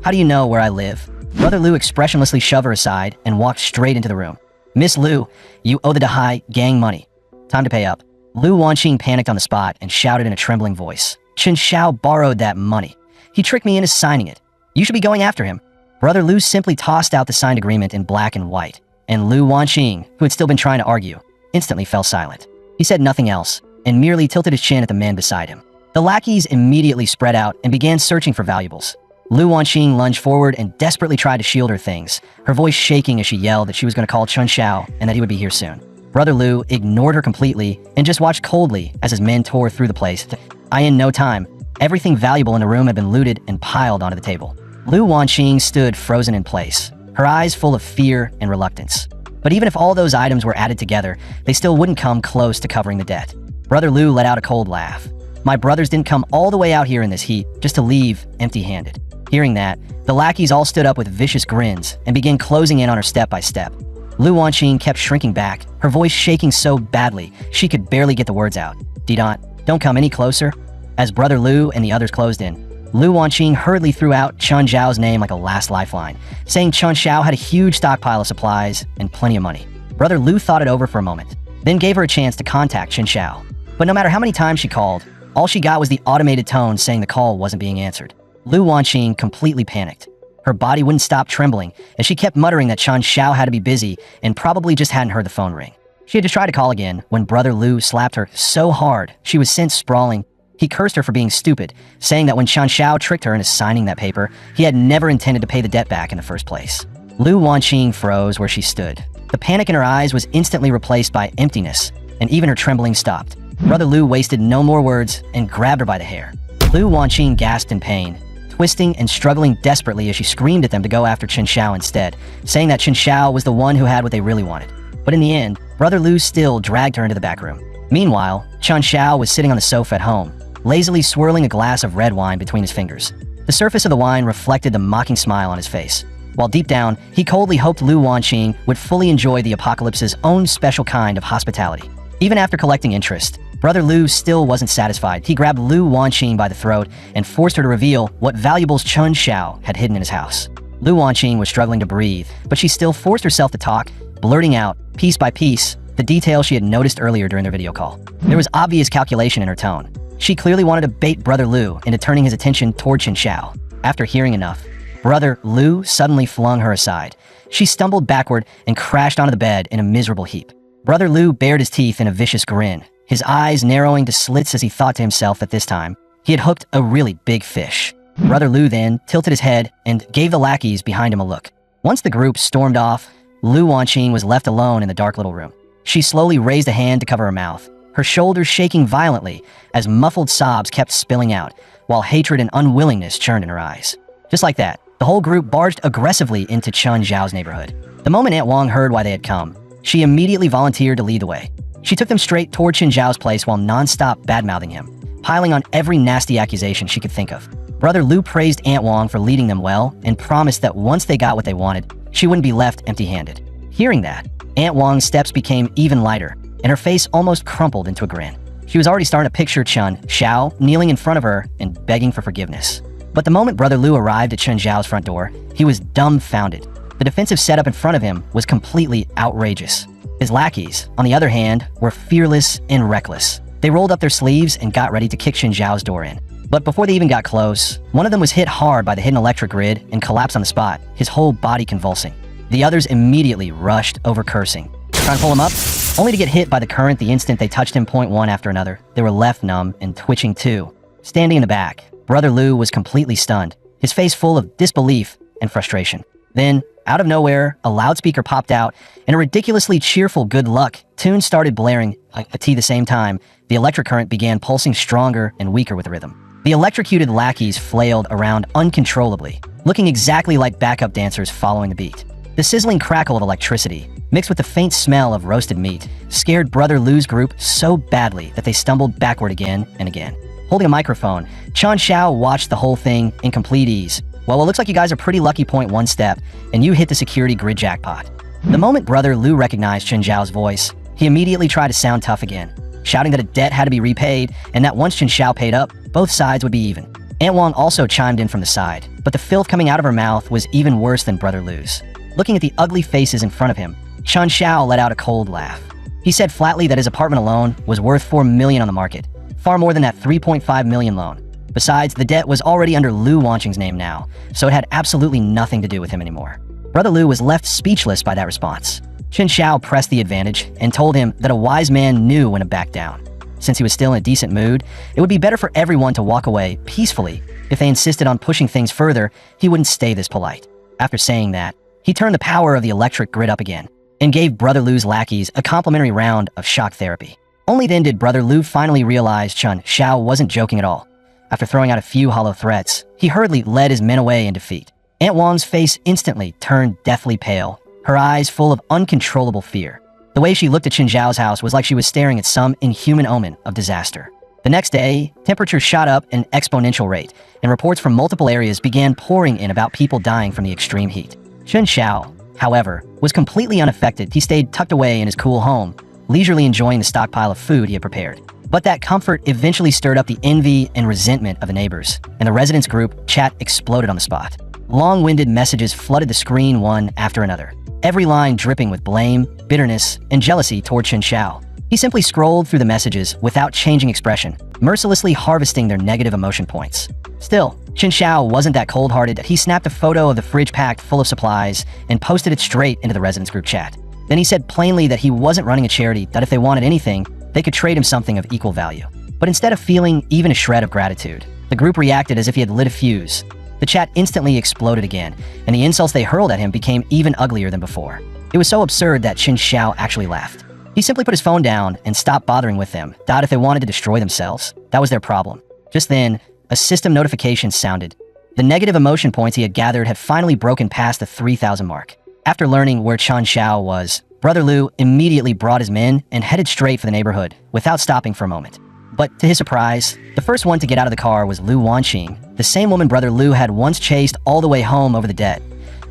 How do you know where I live?" Brother Lu expressionlessly shoved her aside and walked straight into the room. "Miss Lu, you owe the Dahai gang money. Time to pay up." Lu Wanqing panicked on the spot and shouted in a trembling voice. "Chen Xiao borrowed that money. He tricked me into signing it. You should be going after him." Brother Lu simply tossed out the signed agreement in black and white, and Lu Wanqing, who had still been trying to argue, instantly fell silent. He said nothing else, and merely tilted his chin at the man beside him. The lackeys immediately spread out and began searching for valuables. Lu Wanqing lunged forward and desperately tried to shield her things, her voice shaking as she yelled that she was going to call Chen Xiao and that he would be here soon. Brother Lu ignored her completely and just watched coldly as his men tore through the place. In no time, everything valuable in the room had been looted and piled onto the table. Lu Wanqing stood frozen in place, her eyes full of fear and reluctance. But even if all those items were added together, they still wouldn't come close to covering the debt. Brother Lu let out a cold laugh. My brothers didn't come all the way out here in this heat just to leave empty-handed. Hearing that, the lackeys all stood up with vicious grins and began closing in on her step by step. Lu Wanqing kept shrinking back, her voice shaking so badly she could barely get the words out. Don't come any closer." As Brother Lu and the others closed in, Lu Wanqing hurriedly threw out Chen Zhao's name like a last lifeline, saying Chen Zhao had a huge stockpile of supplies and plenty of money. Brother Lu thought it over for a moment, then gave her a chance to contact Chen Zhao. But no matter how many times she called, all she got was the automated tone saying the call wasn't being answered. Lu Wanqing completely panicked. Her body wouldn't stop trembling as she kept muttering that Chen Zhao had to be busy and probably just hadn't heard the phone ring. She had to try to call again when Brother Lu slapped her so hard she was sent sprawling. He cursed her for being stupid, saying that when Chen Zhao tricked her into signing that paper, he had never intended to pay the debt back in the first place. Lu Wanqing froze where she stood. The panic in her eyes was instantly replaced by emptiness, and even her trembling stopped. Brother Lu wasted no more words and grabbed her by the hair. Lu Wanqing gasped in pain, twisting and struggling desperately as she screamed at them to go after Chen Zhao instead, saying that Chen Zhao was the one who had what they really wanted. But in the end, Brother Lu still dragged her into the back room. Meanwhile, Chen Zhao was sitting on the sofa at home, lazily swirling a glass of red wine between his fingers. The surface of the wine reflected the mocking smile on his face, while deep down, he coldly hoped Lu Wanqing would fully enjoy the apocalypse's own special kind of hospitality. Even after collecting interest, Brother Lu still wasn't satisfied. He grabbed Lu Wanqing by the throat and forced her to reveal what valuables Chen Zhao had hidden in his house. Lu Wanqing was struggling to breathe, but she still forced herself to talk, blurting out, piece by piece, the details she had noticed earlier during their video call. There was obvious calculation in her tone. She clearly wanted to bait Brother Lu into turning his attention toward Chen Zhao. After hearing enough, Brother Lu suddenly flung her aside. She stumbled backward and crashed onto the bed in a miserable heap. Brother Lu bared his teeth in a vicious grin, his eyes narrowing to slits as he thought to himself that this time, he had hooked a really big fish. Brother Lu then tilted his head and gave the lackeys behind him a look. Once the group stormed off, Lu Wanqing was left alone in the dark little room. She slowly raised a hand to cover her mouth, her shoulders shaking violently as muffled sobs kept spilling out, while hatred and unwillingness churned in her eyes. Just like that, the whole group barged aggressively into Chen Zhao's neighborhood. The moment Aunt Wang heard why they had come, she immediately volunteered to lead the way. She took them straight toward Chen Zhao's place while non-stop bad-mouthing him, piling on every nasty accusation she could think of. Brother Lu praised Aunt Wang for leading them well and promised that once they got what they wanted, she wouldn't be left empty-handed. Hearing that, Aunt Wang's steps became even lighter, and her face almost crumpled into a grin. She was already starting to picture Chen Zhao kneeling in front of her and begging for forgiveness. But the moment Brother Lu arrived at Chen Zhao's front door, he was dumbfounded. The defensive setup in front of him was completely outrageous. His lackeys, on the other hand, were fearless and reckless. They rolled up their sleeves and got ready to kick Chen Zhao's door in. But before they even got close, one of them was hit hard by the hidden electric grid and collapsed on the spot, his whole body convulsing. The others immediately rushed over cursing, trying to pull him up, only to get hit by the current the instant they touched him point one after another. They were left numb and twitching too. Standing in the back, Brother Lu was completely stunned, his face full of disbelief and frustration. Then, out of nowhere, a loudspeaker popped out, and a ridiculously cheerful good luck tune started blaring. At the same time, the electric current began pulsing stronger and weaker with the rhythm. The electrocuted lackeys flailed around uncontrollably, looking exactly like backup dancers following the beat. The sizzling crackle of electricity, mixed with the faint smell of roasted meat, scared Brother Lu's group so badly that they stumbled backward again and again. Holding a microphone, Chen Zhao watched the whole thing in complete ease. Well, it looks like you guys are pretty lucky point one step, and you hit the security grid jackpot. The moment Brother Lu recognized Chen Zhao's voice, he immediately tried to sound tough again, shouting that a debt had to be repaid and that once Chen Zhao paid up, both sides would be even. Aunt Wang also chimed in from the side, but the filth coming out of her mouth was even worse than Brother Lu's. Looking at the ugly faces in front of him, Chen Zhao let out a cold laugh. He said flatly that his apartment alone was worth $4 million on the market, far more than that $3.5 million loan. Besides, the debt was already under Lu Wanqing's name now, so it had absolutely nothing to do with him anymore. Brother Lu was left speechless by that response. Chen Zhao pressed the advantage and told him that a wise man knew when to back down. Since he was still in a decent mood, it would be better for everyone to walk away peacefully. If they insisted on pushing things further, he wouldn't stay this polite. After saying that, he turned the power of the electric grid up again. and gave Brother Lu's lackeys a complimentary round of shock therapy. Only then did Brother Lu finally realize Chun Xiao wasn't joking at all. After throwing out a few hollow threats, he hurriedly led his men away in defeat. Aunt Wang's face instantly turned deathly pale, her eyes full of uncontrollable fear. The way she looked at Qin Zhao's house was like she was staring at some inhuman omen of disaster. The next day, temperatures shot up an exponential rate, and reports from multiple areas began pouring in about people dying from the extreme heat. Qin Zhao, however, was completely unaffected. He stayed tucked away in his cool home, leisurely enjoying the stockpile of food he had prepared. But that comfort eventually stirred up the envy and resentment of the neighbors, and the residents' group chat exploded on the spot. Long-winded messages flooded the screen one after another, every line dripping with blame, bitterness, and jealousy toward Qin Zhao. He simply scrolled through the messages without changing expression, mercilessly harvesting their negative emotion points. Still, Qin Zhao wasn't that cold-hearted that he snapped a photo of the fridge packed full of supplies and posted it straight into the residents' group chat. Then he said plainly that he wasn't running a charity, that if they wanted anything, they could trade him something of equal value. But instead of feeling even a shred of gratitude, the group reacted as if he had lit a fuse. The chat instantly exploded again, and the insults they hurled at him became even uglier than before. It was so absurd that Qin Zhao actually laughed. He simply put his phone down and stopped bothering with them, thought if they wanted to destroy themselves, that was their problem. Just then, a system notification sounded. The negative emotion points he had gathered had finally broken past the 3,000 mark. After learning where Qin Zhao was, Brother Lu immediately brought his men and headed straight for the neighborhood, without stopping for a moment. But to his surprise, the first one to get out of the car was Lu Wanqing, the same woman Brother Lu had once chased all the way home over the debt.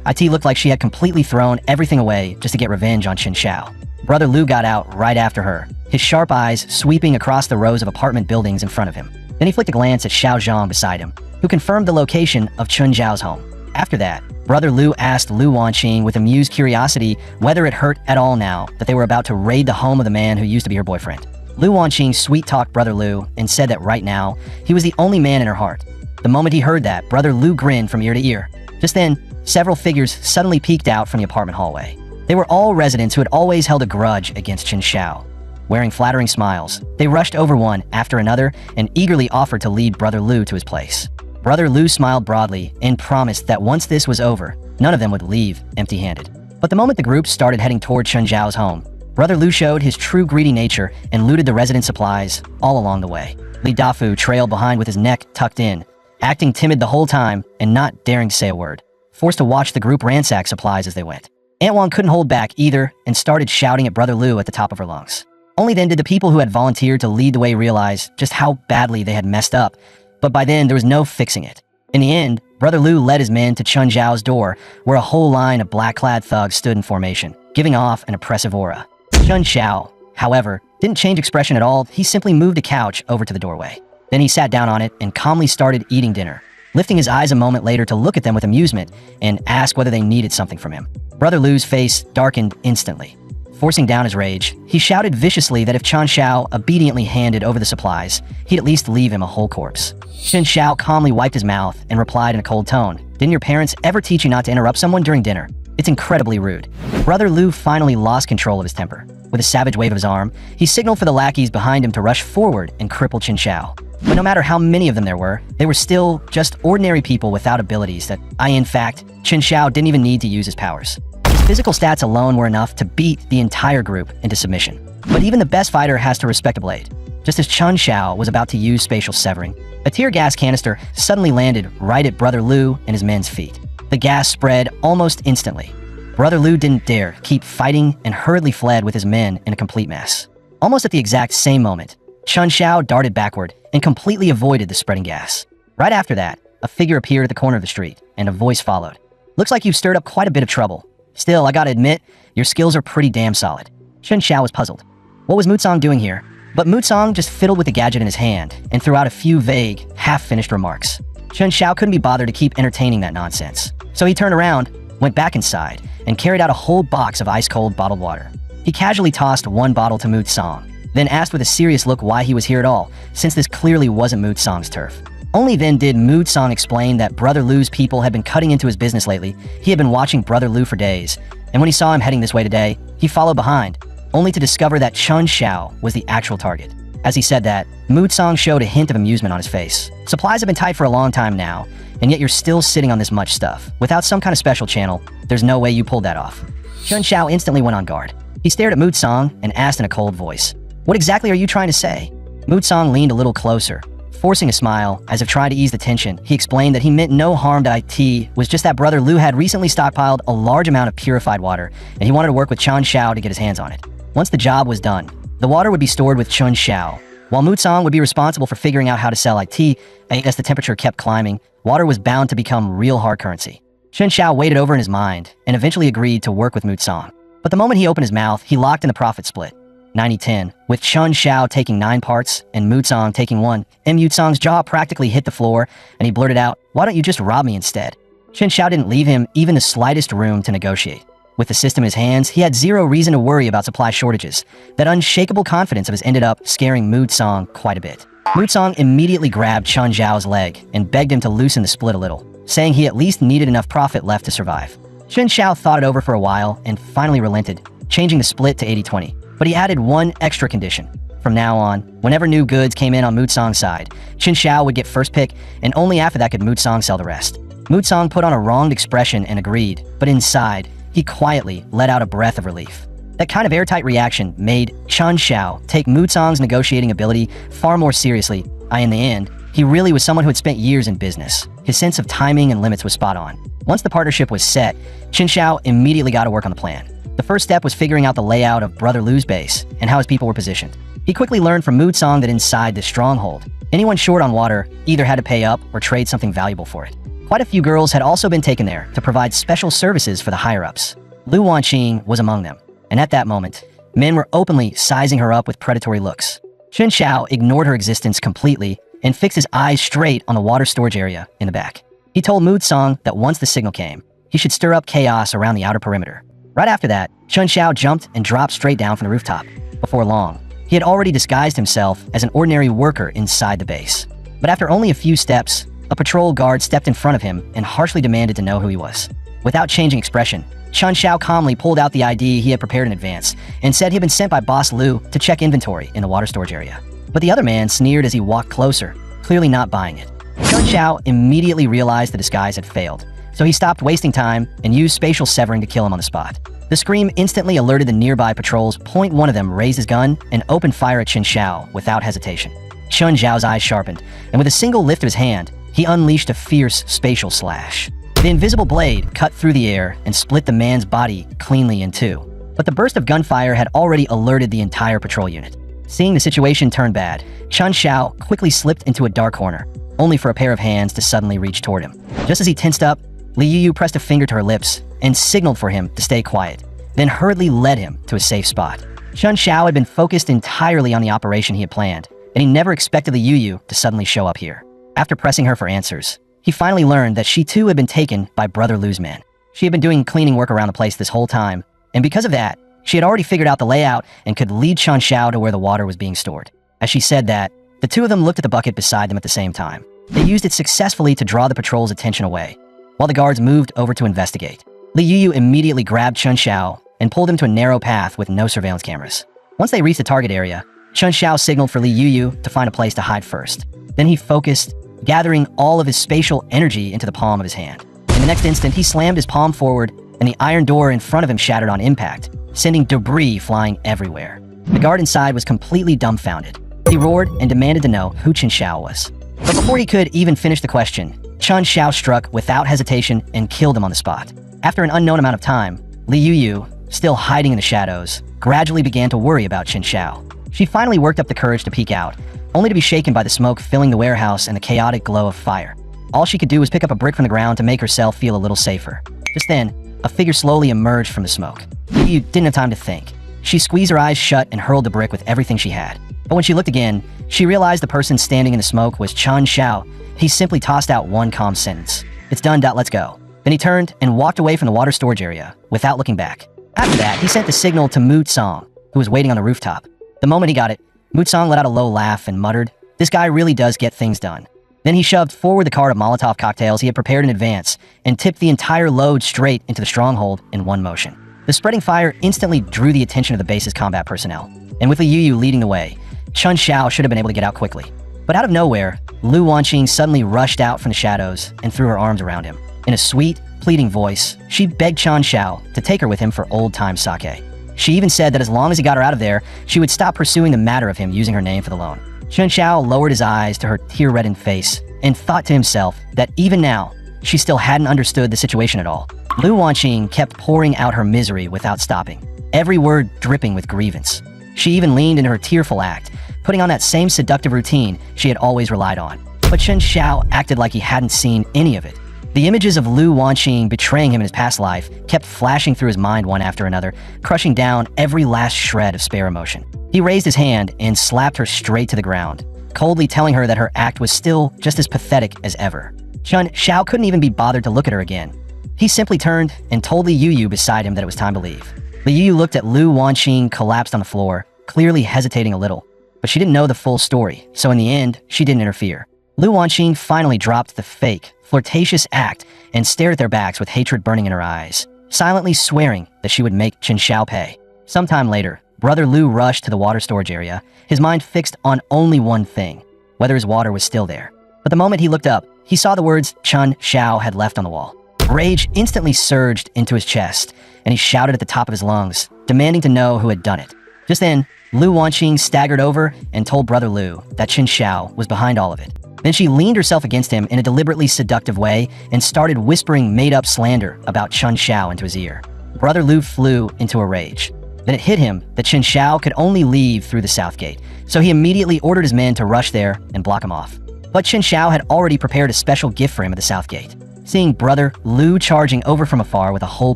It looked like she had completely thrown everything away just to get revenge on Qin Zhao. Brother Lu got out right after her, his sharp eyes sweeping across the rows of apartment buildings in front of him. Then he flicked a glance at Xiao Zhang beside him, who confirmed the location of Qin Zhao's home. After that, Brother Lu asked Lu Wanqing with amused curiosity whether it hurt at all now that they were about to raid the home of the man who used to be her boyfriend. Lu Wanqing sweet-talked Brother Lu and said that right now, he was the only man in her heart. The moment he heard that, Brother Lu grinned from ear to ear. Just then, several figures suddenly peeked out from the apartment hallway. They were all residents who had always held a grudge against Qin Zhao. Wearing flattering smiles, they rushed over one after another and eagerly offered to lead Brother Lu to his place. Brother Lu smiled broadly and promised that once this was over, none of them would leave empty-handed. But the moment the group started heading toward Qin Zhao's home, Brother Lu showed his true greedy nature and looted the resident supplies all along the way. Li Dafu trailed behind with his neck tucked in, acting timid the whole time and not daring to say a word, forced to watch the group ransack supplies as they went. Aunt Wang couldn't hold back either and started shouting at Brother Lu at the top of her lungs. Only then did the people who had volunteered to lead the way realize just how badly they had messed up, but by then there was no fixing it. In the end, Brother Lu led his men to Qin Zhao's door, where a whole line of black-clad thugs stood in formation, giving off an oppressive aura. Qin Zhao, however, didn't change expression at all. He simply moved a couch over to the doorway. Then he sat down on it and calmly started eating dinner, lifting his eyes a moment later to look at them with amusement and ask whether they needed something from him. Brother Lu's face darkened instantly. Forcing down his rage, he shouted viciously that if Qin Zhao obediently handed over the supplies, he'd at least leave him a whole corpse. Qin Zhao calmly wiped his mouth and replied in a cold tone, "Didn't your parents ever teach you not to interrupt someone during dinner? It's incredibly rude." Brother Lu finally lost control of his temper. With a savage wave of his arm, he signaled for the lackeys behind him to rush forward and cripple Qin Zhao. But no matter how many of them there were, they were still just ordinary people without abilities that in fact, Qin Zhao didn't even need to use his powers. Physical stats alone were enough to beat the entire group into submission. But even the best fighter has to respect a blade. Just as Qin Zhao was about to use spatial severing, a tear gas canister suddenly landed right at Brother Lu and his men's feet. The gas spread almost instantly. Brother Lu didn't dare keep fighting and hurriedly fled with his men in a complete mess. Almost at the exact same moment, Qin Zhao darted backward and completely avoided the spreading gas. Right after that, a figure appeared at the corner of the street, and a voice followed. "Looks like you've stirred up quite a bit of trouble. Still, I gotta admit, your skills are pretty damn solid." Qin Zhao was puzzled. What was Mutsong doing here? But Mutsong just fiddled with the gadget in his hand and threw out a few vague, half-finished remarks. Qin Zhao couldn't be bothered to keep entertaining that nonsense. So he turned around, went back inside, and carried out a whole box of ice-cold bottled water. He casually tossed one bottle to Mutsong, then asked with a serious look why he was here at all, since this clearly wasn't Mutsong's turf. Only then did Mutsong explain that Brother Lu's people had been cutting into his business lately. He had been watching Brother Lu for days, and when he saw him heading this way today, he followed behind, only to discover that Qin Zhao was the actual target. As he said that, Mutsong showed a hint of amusement on his face. "Supplies have been tight for a long time now, and yet you're still sitting on this much stuff. Without some kind of special channel, there's no way you pulled that off." Chun Xiao instantly went on guard. He stared at Mood Song and asked in a cold voice, "What exactly are you trying to say?" Mood Song leaned a little closer. Forcing a smile, as if trying to ease the tension, he explained that he meant no harm to IT, was just that Brother Lu had recently stockpiled a large amount of purified water, and he wanted to work with Chun Xiao to get his hands on it. Once the job was done, the water would be stored with Chun Xiao, while Mood Song would be responsible for figuring out how to sell IT. As the temperature kept climbing, water was bound to become real hard currency. Chun Xiao weighed it over in his mind, and eventually agreed to work with Mood Song. But the moment he opened his mouth, he locked in the profit split. 90-10, with Chun Xiao taking 9 parts and Mood Song taking 1. Mood Song's jaw practically hit the floor, and he blurted out, "Why don't you just rob me instead?" Chun Xiao didn't leave him even the slightest room to negotiate. With the system in his hands, he had zero reason to worry about supply shortages. That unshakable confidence of his ended up scaring Mood Song quite a bit. Mood Song immediately grabbed Chun Xiao's leg and begged him to loosen the split a little, saying he at least needed enough profit left to survive. Chun Xiao thought it over for a while and finally relented, changing the split to 80-20. But he added one extra condition. From now on, whenever new goods came in on Mood Song's side, Chun Xiao would get first pick, and only after that could Mood Song sell the rest. Mood Song put on a wronged expression and agreed, but inside, he quietly let out a breath of relief. That kind of airtight reaction made Chun Xiao take Mood Song's negotiating ability far more seriously. In the end, he really was someone who had spent years in business. His sense of timing and limits was spot on. Once the partnership was set, Chun Xiao immediately got to work on the plan. The first step was figuring out the layout of Brother Lu's base and how his people were positioned. He quickly learned from Mood Song that inside this stronghold, anyone short on water either had to pay up or trade something valuable for it. Quite a few girls had also been taken there to provide special services for the higher-ups. Lu Wanqing was among them, and at that moment, men were openly sizing her up with predatory looks. Chun Xiao ignored her existence completely and fixed his eyes straight on the water storage area in the back. He told Mood Song that once the signal came, he should stir up chaos around the outer perimeter. Right after that, Chun Xiao jumped and dropped straight down from the rooftop. Before long, he had already disguised himself as an ordinary worker inside the base. But after only a few steps, a patrol guard stepped in front of him and harshly demanded to know who he was. Without changing expression, Chun Xiao calmly pulled out the ID he had prepared in advance and said he had been sent by Boss Lu to check inventory in the water storage area. But the other man sneered as he walked closer, clearly not buying it. Chun Xiao immediately realized the disguise had failed, so he stopped wasting time and used spatial severing to kill him on the spot. The scream instantly alerted the nearby patrols. One of them raised his gun and opened fire at Chun Xiao without hesitation. Chun Xiao's eyes sharpened, and with a single lift of his hand, he unleashed a fierce spatial slash. The invisible blade cut through the air and split the man's body cleanly in two. But the burst of gunfire had already alerted the entire patrol unit. Seeing the situation turn bad, Chun Xiao quickly slipped into a dark corner, only for a pair of hands to suddenly reach toward him. Just as he tensed up, Li Yu pressed a finger to her lips and signaled for him to stay quiet, then hurriedly led him to a safe spot. Chun Xiao had been focused entirely on the operation he had planned, and he never expected Li Yu to suddenly show up here. After pressing her for answers, he finally learned that she too had been taken by Brother Lu's men. She had been doing cleaning work around the place this whole time, and because of that, she had already figured out the layout and could lead Chun Xiao to where the water was being stored. As she said that, the two of them looked at the bucket beside them at the same time. They used it successfully to draw the patrol's attention away, while the guards moved over to investigate. Li Yu immediately grabbed Chun Xiao and pulled him to a narrow path with no surveillance cameras. Once they reached the target area, Chun Xiao signaled for Li Yu to find a place to hide first. Then he focused, gathering all of his spatial energy into the palm of his hand. In the next instant, he slammed his palm forward, and the iron door in front of him shattered on impact, sending debris flying everywhere. The guard inside was completely dumbfounded. He roared and demanded to know who Chun Xiao was. But before he could even finish the question, Chun Xiao struck without hesitation and killed him on the spot. After an unknown amount of time, Li Yu, still hiding in the shadows, gradually began to worry about Chun Xiao. She finally worked up the courage to peek out, only to be shaken by the smoke filling the warehouse and the chaotic glow of fire. All she could do was pick up a brick from the ground to make herself feel a little safer. Just then, a figure slowly emerged from the smoke. Li Yu didn't have time to think. She squeezed her eyes shut and hurled the brick with everything she had. But when she looked again, she realized the person standing in the smoke was Chun Xiao. He simply tossed out one calm sentence. "It's done, let's go." Then he turned and walked away from the water storage area without looking back. After that, he sent the signal to Mood Song, who was waiting on the rooftop. The moment he got it, Mood Song let out a low laugh and muttered, "This guy really does get things done." Then he shoved forward the cart of Molotov cocktails he had prepared in advance and tipped the entire load straight into the stronghold in one motion. The spreading fire instantly drew the attention of the base's combat personnel, and with Li Yu leading the way, Chun Xiao should have been able to get out quickly. But out of nowhere, Lu Wanqing suddenly rushed out from the shadows and threw her arms around him. In a sweet, pleading voice, she begged Chen Xiao to take her with him for old-time sake. She even said that as long as he got her out of there, she would stop pursuing the matter of him using her name for the loan. Chen Xiao lowered his eyes to her tear-reddened face and thought to himself that even now, she still hadn't understood the situation at all. Lu Wanqing kept pouring out her misery without stopping, every word dripping with grievance. She even leaned into her tearful act, putting on that same seductive routine she had always relied on. But Chen Xiao acted like he hadn't seen any of it. The images of Lu Wanqing betraying him in his past life kept flashing through his mind one after another, crushing down every last shred of spare emotion. He raised his hand and slapped her straight to the ground, coldly telling her that her act was still just as pathetic as ever. Chen Xiao couldn't even be bothered to look at her again. He simply turned and told Li Yuyu beside him that it was time to leave. Li Yuyu looked at Lu Wanqing collapsed on the floor, clearly hesitating a little. But she didn't know the full story, so in the end, she didn't interfere. Lu Wanqing finally dropped the fake, flirtatious act and stared at their backs with hatred burning in her eyes, silently swearing that she would make Chen Xiao pay. Sometime later, Brother Lu rushed to the water storage area, his mind fixed on only one thing, whether his water was still there. But the moment he looked up, he saw the words Chen Xiao had left on the wall. Rage instantly surged into his chest, and he shouted at the top of his lungs, demanding to know who had done it. Just then, Lu Wanqing staggered over and told Brother Lu that Chen Xiao was behind all of it. Then she leaned herself against him in a deliberately seductive way and started whispering made-up slander about Chen Xiao into his ear. Brother Lu flew into a rage. Then it hit him that Chen Xiao could only leave through the south gate, so he immediately ordered his men to rush there and block him off. But Chen Xiao had already prepared a special gift for him at the south gate. Seeing Brother Lu charging over from afar with a whole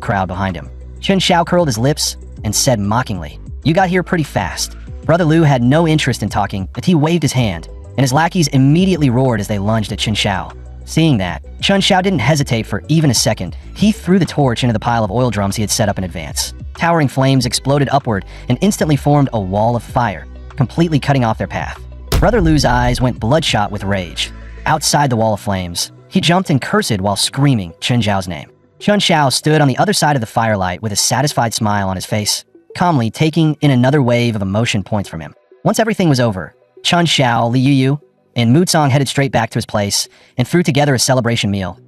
crowd behind him, Chen Xiao curled his lips and said mockingly, "You got here pretty fast." Brother Lu had no interest in talking, but he waved his hand, and his lackeys immediately roared as they lunged at Chen Xiao. Seeing that, Chen Xiao didn't hesitate for even a second. He threw the torch into the pile of oil drums he had set up in advance. Towering flames exploded upward and instantly formed a wall of fire, completely cutting off their path. Brother Lu's eyes went bloodshot with rage. Outside the wall of flames, he jumped and cursed while screaming Chen Xiao's name. Chen Xiao stood on the other side of the firelight with a satisfied smile on his face, calmly taking in another wave of emotion points from him. Once everything was over, Chen Xiao, Li Yuyu, and Mutsong headed straight back to his place and threw together a celebration meal.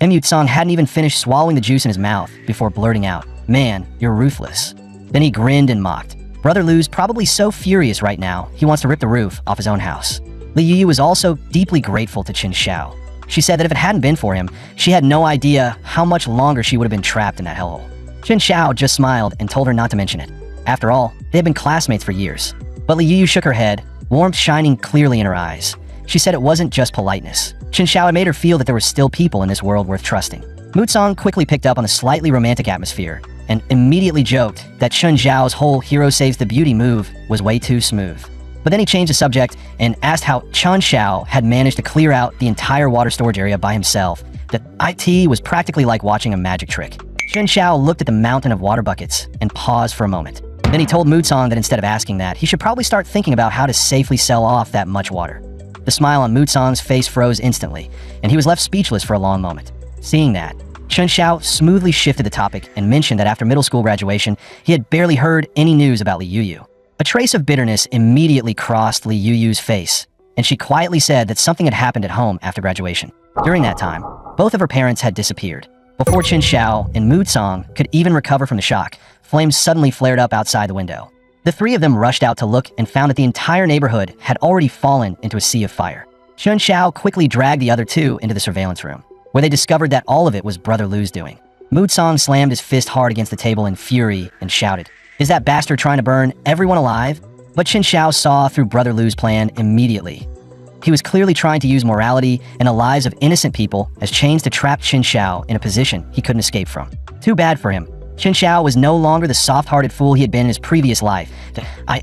And Mutsong hadn't even finished swallowing the juice in his mouth before blurting out, "Man, you're ruthless." Then he grinned and mocked. Brother Lu's probably so furious right now, he wants to rip the roof off his own house. Li Yuyu was also deeply grateful to Chen Xiao. She said that if it hadn't been for him, she had no idea how much longer she would have been trapped in that hellhole. Chen Xiao just smiled and told her not to mention it. After all, they had been classmates for years. But Li Yuyu shook her head, warmth shining clearly in her eyes. She said it wasn't just politeness. Chen Xiao had made her feel that there were still people in this world worth trusting. Mutsong quickly picked up on the slightly romantic atmosphere and immediately joked that Chen Xiao's whole hero saves the beauty move was way too smooth. But then he changed the subject and asked how Chen Xiao had managed to clear out the entire water storage area by himself. That IT was practically like watching a magic trick. Chen Xiao looked at the mountain of water buckets and paused for a moment. Then he told Mutsong that instead of asking that, he should probably start thinking about how to safely sell off that much water. The smile on Mutsong's face froze instantly, and he was left speechless for a long moment. Seeing that, Chen Xiao smoothly shifted the topic and mentioned that after middle school graduation, he had barely heard any news about Li Yuyu. A trace of bitterness immediately crossed Li Yuyu's face, and she quietly said that something had happened at home after graduation. During that time, both of her parents had disappeared. Before Chen Xiao and Mutsong could even recover from the shock, flames suddenly flared up outside the window. The three of them rushed out to look and found that the entire neighborhood had already fallen into a sea of fire. Chen Xiao quickly dragged the other two into the surveillance room, where they discovered that all of it was Brother Lu's doing. Mutsong slammed his fist hard against the table in fury and shouted, "Is that bastard trying to burn everyone alive?" But Chen Xiao saw through Brother Lu's plan immediately. He was clearly trying to use morality and the lives of innocent people as chains to trap Chen Xiao in a position he couldn't escape from. Too bad for him. Chen Xiao was no longer the soft-hearted fool he had been in his previous life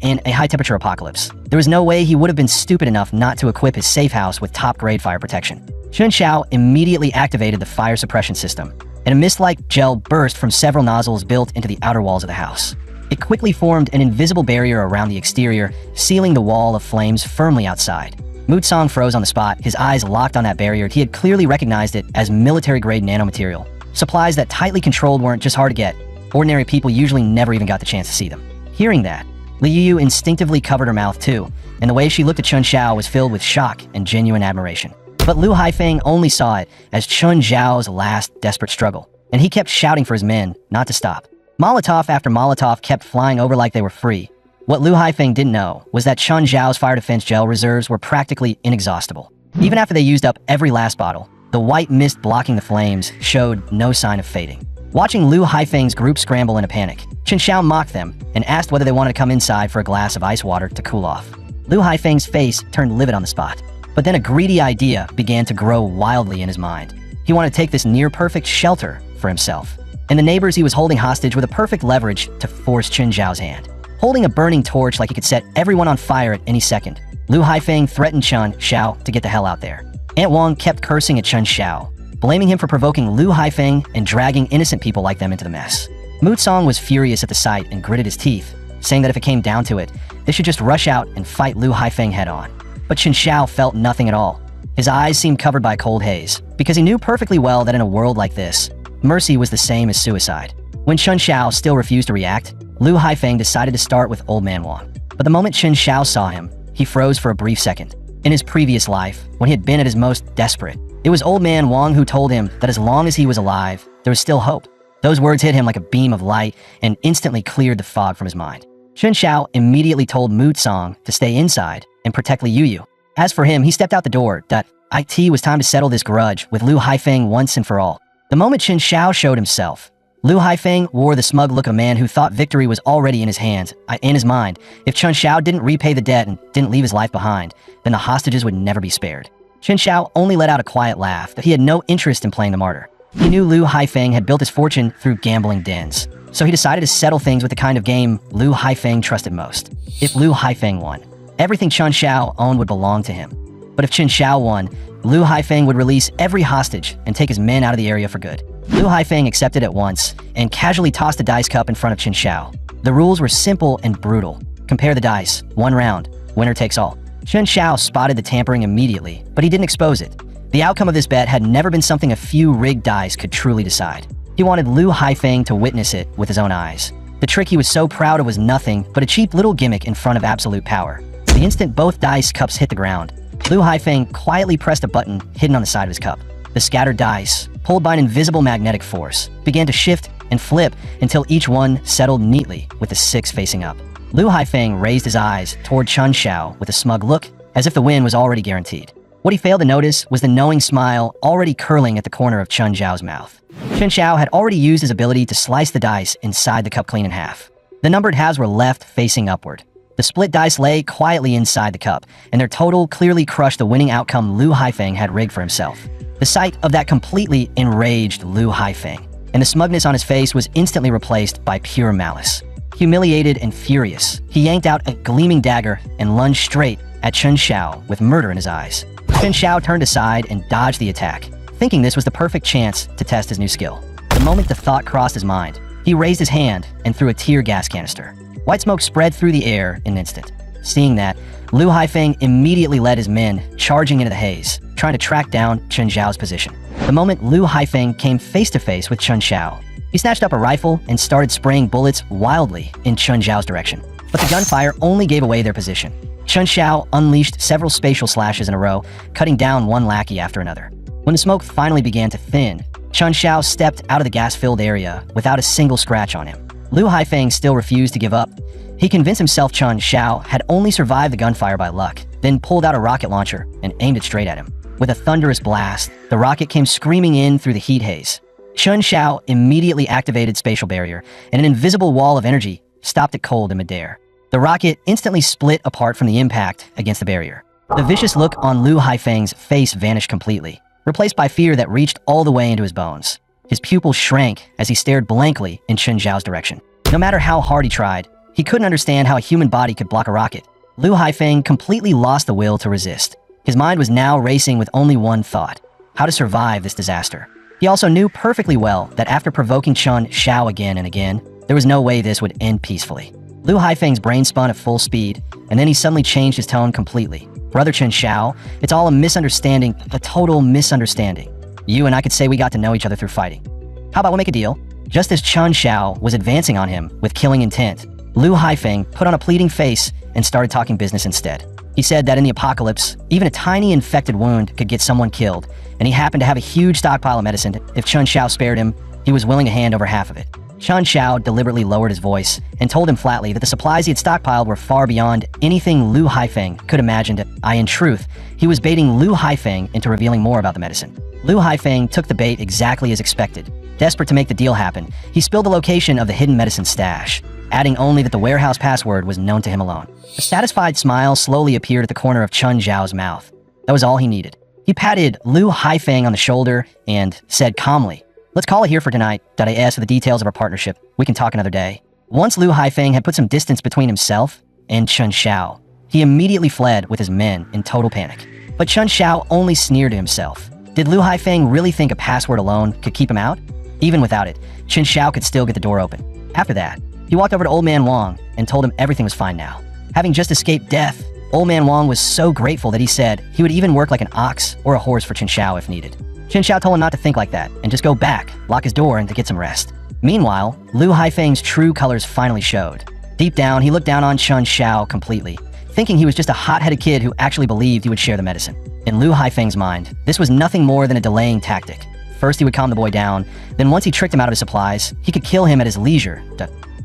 in a high-temperature apocalypse. There was no way he would have been stupid enough not to equip his safe house with top-grade fire protection. Chen Xiao immediately activated the fire suppression system, and a mist-like gel burst from several nozzles built into the outer walls of the house. It quickly formed an invisible barrier around the exterior, sealing the wall of flames firmly outside. Mutsong froze on the spot, his eyes locked on that barrier. He had clearly recognized it as military-grade nanomaterial. Supplies that tightly controlled weren't just hard to get. Ordinary people usually never even got the chance to see them. Hearing that, Li Yuyu instinctively covered her mouth too, and the way she looked at Chen Xiao was filled with shock and genuine admiration. But Lu Haifeng only saw it as Chen Zhao's last desperate struggle. and he kept shouting for his men not to stop. Molotov after Molotov kept flying over like they were free. What Lu Haifeng didn't know was that Chun Zhao's fire defense gel reserves were practically inexhaustible. Even after they used up every last bottle, the white mist blocking the flames showed no sign of fading. Watching Lu Haifeng's group scramble in a panic, Chen Xiao mocked them and asked whether they wanted to come inside for a glass of ice water to cool off. Lu Haifeng's face turned livid on the spot. But then a greedy idea began to grow wildly in his mind. He wanted to take this near-perfect shelter for himself. And the neighbors he was holding hostage were the perfect leverage to force Chen Zhao's hand. Holding a burning torch like he could set everyone on fire at any second, Lu Haifeng threatened Chen Xiao to get the hell out there. Aunt Wang kept cursing at Chen Xiao, blaming him for provoking Lu Haifeng and dragging innocent people like them into the mess. Mu Song was furious at the sight and gritted his teeth, saying that if it came down to it, they should just rush out and fight Lu Haifeng head-on. But Chen Xiao felt nothing at all. His eyes seemed covered by a cold haze, because he knew perfectly well that in a world like this, mercy was the same as suicide. When Chen Xiao still refused to react, Lu Haifeng decided to start with Old Man Wang. But the moment Chen Xiao saw him, he froze for a brief second. In his previous life, when he had been at his most desperate, it was Old Man Wang who told him that as long as he was alive, there was still hope. Those words hit him like a beam of light and instantly cleared the fog from his mind. Chen Xiao immediately told Mu Song to stay inside and protect Li Yuyu. As for him, he stepped out the door that it was time to settle this grudge with Lu Haifeng once and for all. The moment Chen Xiao showed himself, Lu Haifeng wore the smug look of a man who thought victory was already in his hands, in his mind. If Chen Xiao didn't repay the debt and didn't leave his life behind, then the hostages would never be spared. Chen Xiao only let out a quiet laugh that he had no interest in playing the martyr. He knew Lu Haifeng had built his fortune through gambling dens, so he decided to settle things with the kind of game Lu Haifeng trusted most. If Lu Haifeng won, everything Chen Xiao owned would belong to him. But if Chen Xiao won, Lu Haifeng would release every hostage and take his men out of the area for good. Lu Haifeng accepted at once and casually tossed a dice cup in front of Chen Xiao. The rules were simple and brutal. Compare the dice, 1 round, winner takes all. Chen Xiao spotted the tampering immediately, but he didn't expose it. The outcome of this bet had never been something a few rigged dice could truly decide. He wanted Lu Haifeng to witness it with his own eyes. The trick he was so proud of was nothing but a cheap little gimmick in front of absolute power. The instant both dice cups hit the ground, Lu Haifeng quietly pressed a button hidden on the side of his cup. The scattered dice, pulled by an invisible magnetic force, began to shift and flip until each one settled neatly with the 6 facing up. Lu Haifeng raised his eyes toward Chen Xiao with a smug look, as if the win was already guaranteed. What he failed to notice was the knowing smile already curling at the corner of Chen Zhao's mouth. Chen Xiao had already used his ability to slice the dice inside the cup clean in half. The numbered halves were left facing upward. The split dice lay quietly inside the cup, and their total clearly crushed the winning outcome Lu Haifeng had rigged for himself. The sight of that completely enraged Lu Haifeng, and the smugness on his face was instantly replaced by pure malice. Humiliated and furious, he yanked out a gleaming dagger and lunged straight at Chen Xiao with murder in his eyes. Chen Xiao turned aside and dodged the attack, thinking this was the perfect chance to test his new skill. The moment the thought crossed his mind, he raised his hand and threw a tear gas canister. White smoke spread through the air in an instant. Seeing that, Lu Haifeng immediately led his men charging into the haze, trying to track down Chen Zhao's position. The moment Lu Haifeng came face to face with Chen Xiao, he snatched up a rifle and started spraying bullets wildly in Chen Zhao's direction. But the gunfire only gave away their position. Chen Xiao unleashed several spatial slashes in a row, cutting down one lackey after another. When the smoke finally began to thin, Chen Xiao stepped out of the gas-filled area without a single scratch on him. Lu Haifeng still refused to give up. He convinced himself Chen Xiao had only survived the gunfire by luck, then pulled out a rocket launcher and aimed it straight at him. With a thunderous blast, the rocket came screaming in through the heat haze. Chen Xiao immediately activated spatial barrier, and an invisible wall of energy stopped it cold in midair. The rocket instantly split apart from the impact against the barrier. The vicious look on Lu Haifeng's face vanished completely, replaced by fear that reached all the way into his bones. His pupils shrank as he stared blankly in Chen Zhao's direction. No matter how hard he tried, he couldn't understand how a human body could block a rocket. Lu Haifeng completely lost the will to resist. His mind was now racing with only one thought: how to survive this disaster. He also knew perfectly well that after provoking Chen Xiao again and again, there was no way this would end peacefully. Lu Haifeng's brain spun at full speed, and then he suddenly changed his tone completely. Brother Chen Xiao, it's all a misunderstanding, a total misunderstanding. You and I could say we got to know each other through fighting. How about we make a deal? Just as Chen Xiao was advancing on him with killing intent, Lu Haifeng put on a pleading face and started talking business instead. He said that in the apocalypse, even a tiny infected wound could get someone killed, and he happened to have a huge stockpile of medicine. If Chen Xiao spared him, he was willing to hand over half of it. Chun Xiao deliberately lowered his voice and told him flatly that the supplies he had stockpiled were far beyond anything Lu Haifeng could imagine. In truth, he was baiting Lu Haifeng into revealing more about the medicine. Lu Haifeng took the bait exactly as expected. Desperate to make the deal happen, he spilled the location of the hidden medicine stash, adding only that the warehouse password was known to him alone. A satisfied smile slowly appeared at the corner of Chun Xiao's mouth. That was all he needed. He patted Lu Haifeng on the shoulder and said calmly, "Let's call it here for tonight. I ask for the details of our partnership. We can talk another day." Once Lu Haifeng had put some distance between himself and Chun Xiao, he immediately fled with his men in total panic. But Chun Xiao only sneered to himself. Did Lu Haifeng really think a password alone could keep him out? Even without it, Chun Xiao could still get the door open. After that, he walked over to Old Man Wang and told him everything was fine now. Having just escaped death, Old Man Wang was so grateful that he said he would even work like an ox or a horse for Chun Xiao if needed. Chun Xiao told him not to think like that and just go back, lock his door, and to get some rest. Meanwhile, Lu Haifeng's true colors finally showed. Deep down, he looked down on Chun Xiao completely, thinking he was just a hot-headed kid who actually believed he would share the medicine. In Lu Haifeng's mind, this was nothing more than a delaying tactic. First, he would calm the boy down, then once he tricked him out of his supplies, he could kill him at his leisure.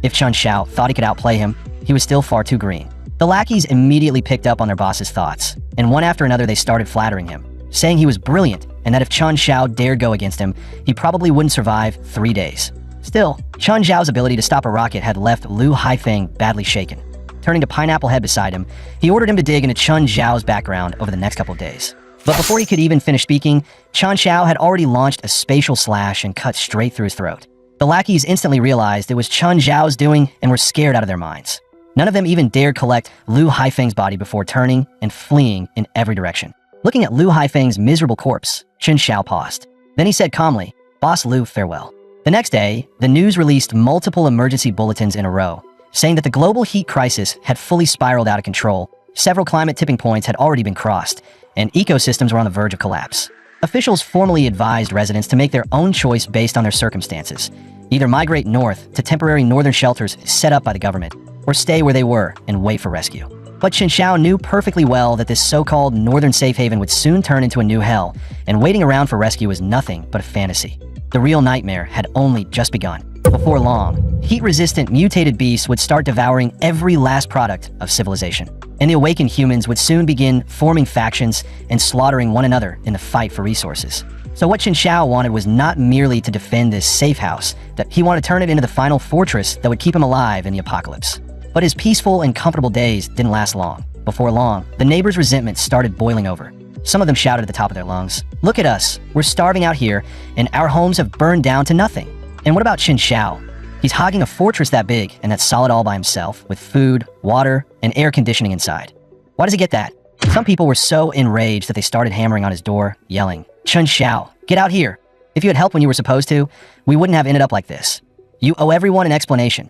If Chun Xiao thought he could outplay him, he was still far too green. The lackeys immediately picked up on their boss's thoughts, and one after another they started flattering him, saying he was brilliant and that if Chun Xiao dared go against him, he probably wouldn't survive 3 days. Still, Chun Xiao's ability to stop a rocket had left Lu Haifeng badly shaken. Turning to Pineapple Head beside him, he ordered him to dig into Chun Xiao's background over the next couple of days. But before he could even finish speaking, Chun Xiao had already launched a spatial slash and cut straight through his throat. The lackeys instantly realized it was Chun Xiao's doing and were scared out of their minds. None of them even dared collect Lu Haifeng's body before turning and fleeing in every direction. Looking at Lu Haifeng's miserable corpse, Chun Xiao paused. Then he said calmly, "Boss Lu, farewell." The next day, the news released multiple emergency bulletins in a row, saying that the global heat crisis had fully spiraled out of control, several climate tipping points had already been crossed, and ecosystems were on the verge of collapse. Officials formally advised residents to make their own choice based on their circumstances. Either migrate north to temporary northern shelters set up by the government, or stay where they were and wait for rescue. But Chun Xiao knew perfectly well that this so-called northern safe haven would soon turn into a new hell, and waiting around for rescue was nothing but a fantasy. The real nightmare had only just begun. Before long, heat-resistant mutated beasts would start devouring every last product of civilization, and the awakened humans would soon begin forming factions and slaughtering one another in the fight for resources. So what Chun Xiao wanted was not merely to defend this safe house, that he wanted to turn it into the final fortress that would keep him alive in the apocalypse. But his peaceful and comfortable days didn't last long. Before long, the neighbors' resentment started boiling over. Some of them shouted at the top of their lungs, "Look at us, we're starving out here, and our homes have burned down to nothing." And what about Chun Xiao? He's hogging a fortress that big and that's solid all by himself, with food, water, and air conditioning inside. Why does he get that? Some people were so enraged that they started hammering on his door, yelling, "Chun Xiao, get out here. If you had helped when you were supposed to, we wouldn't have ended up like this. You owe everyone an explanation."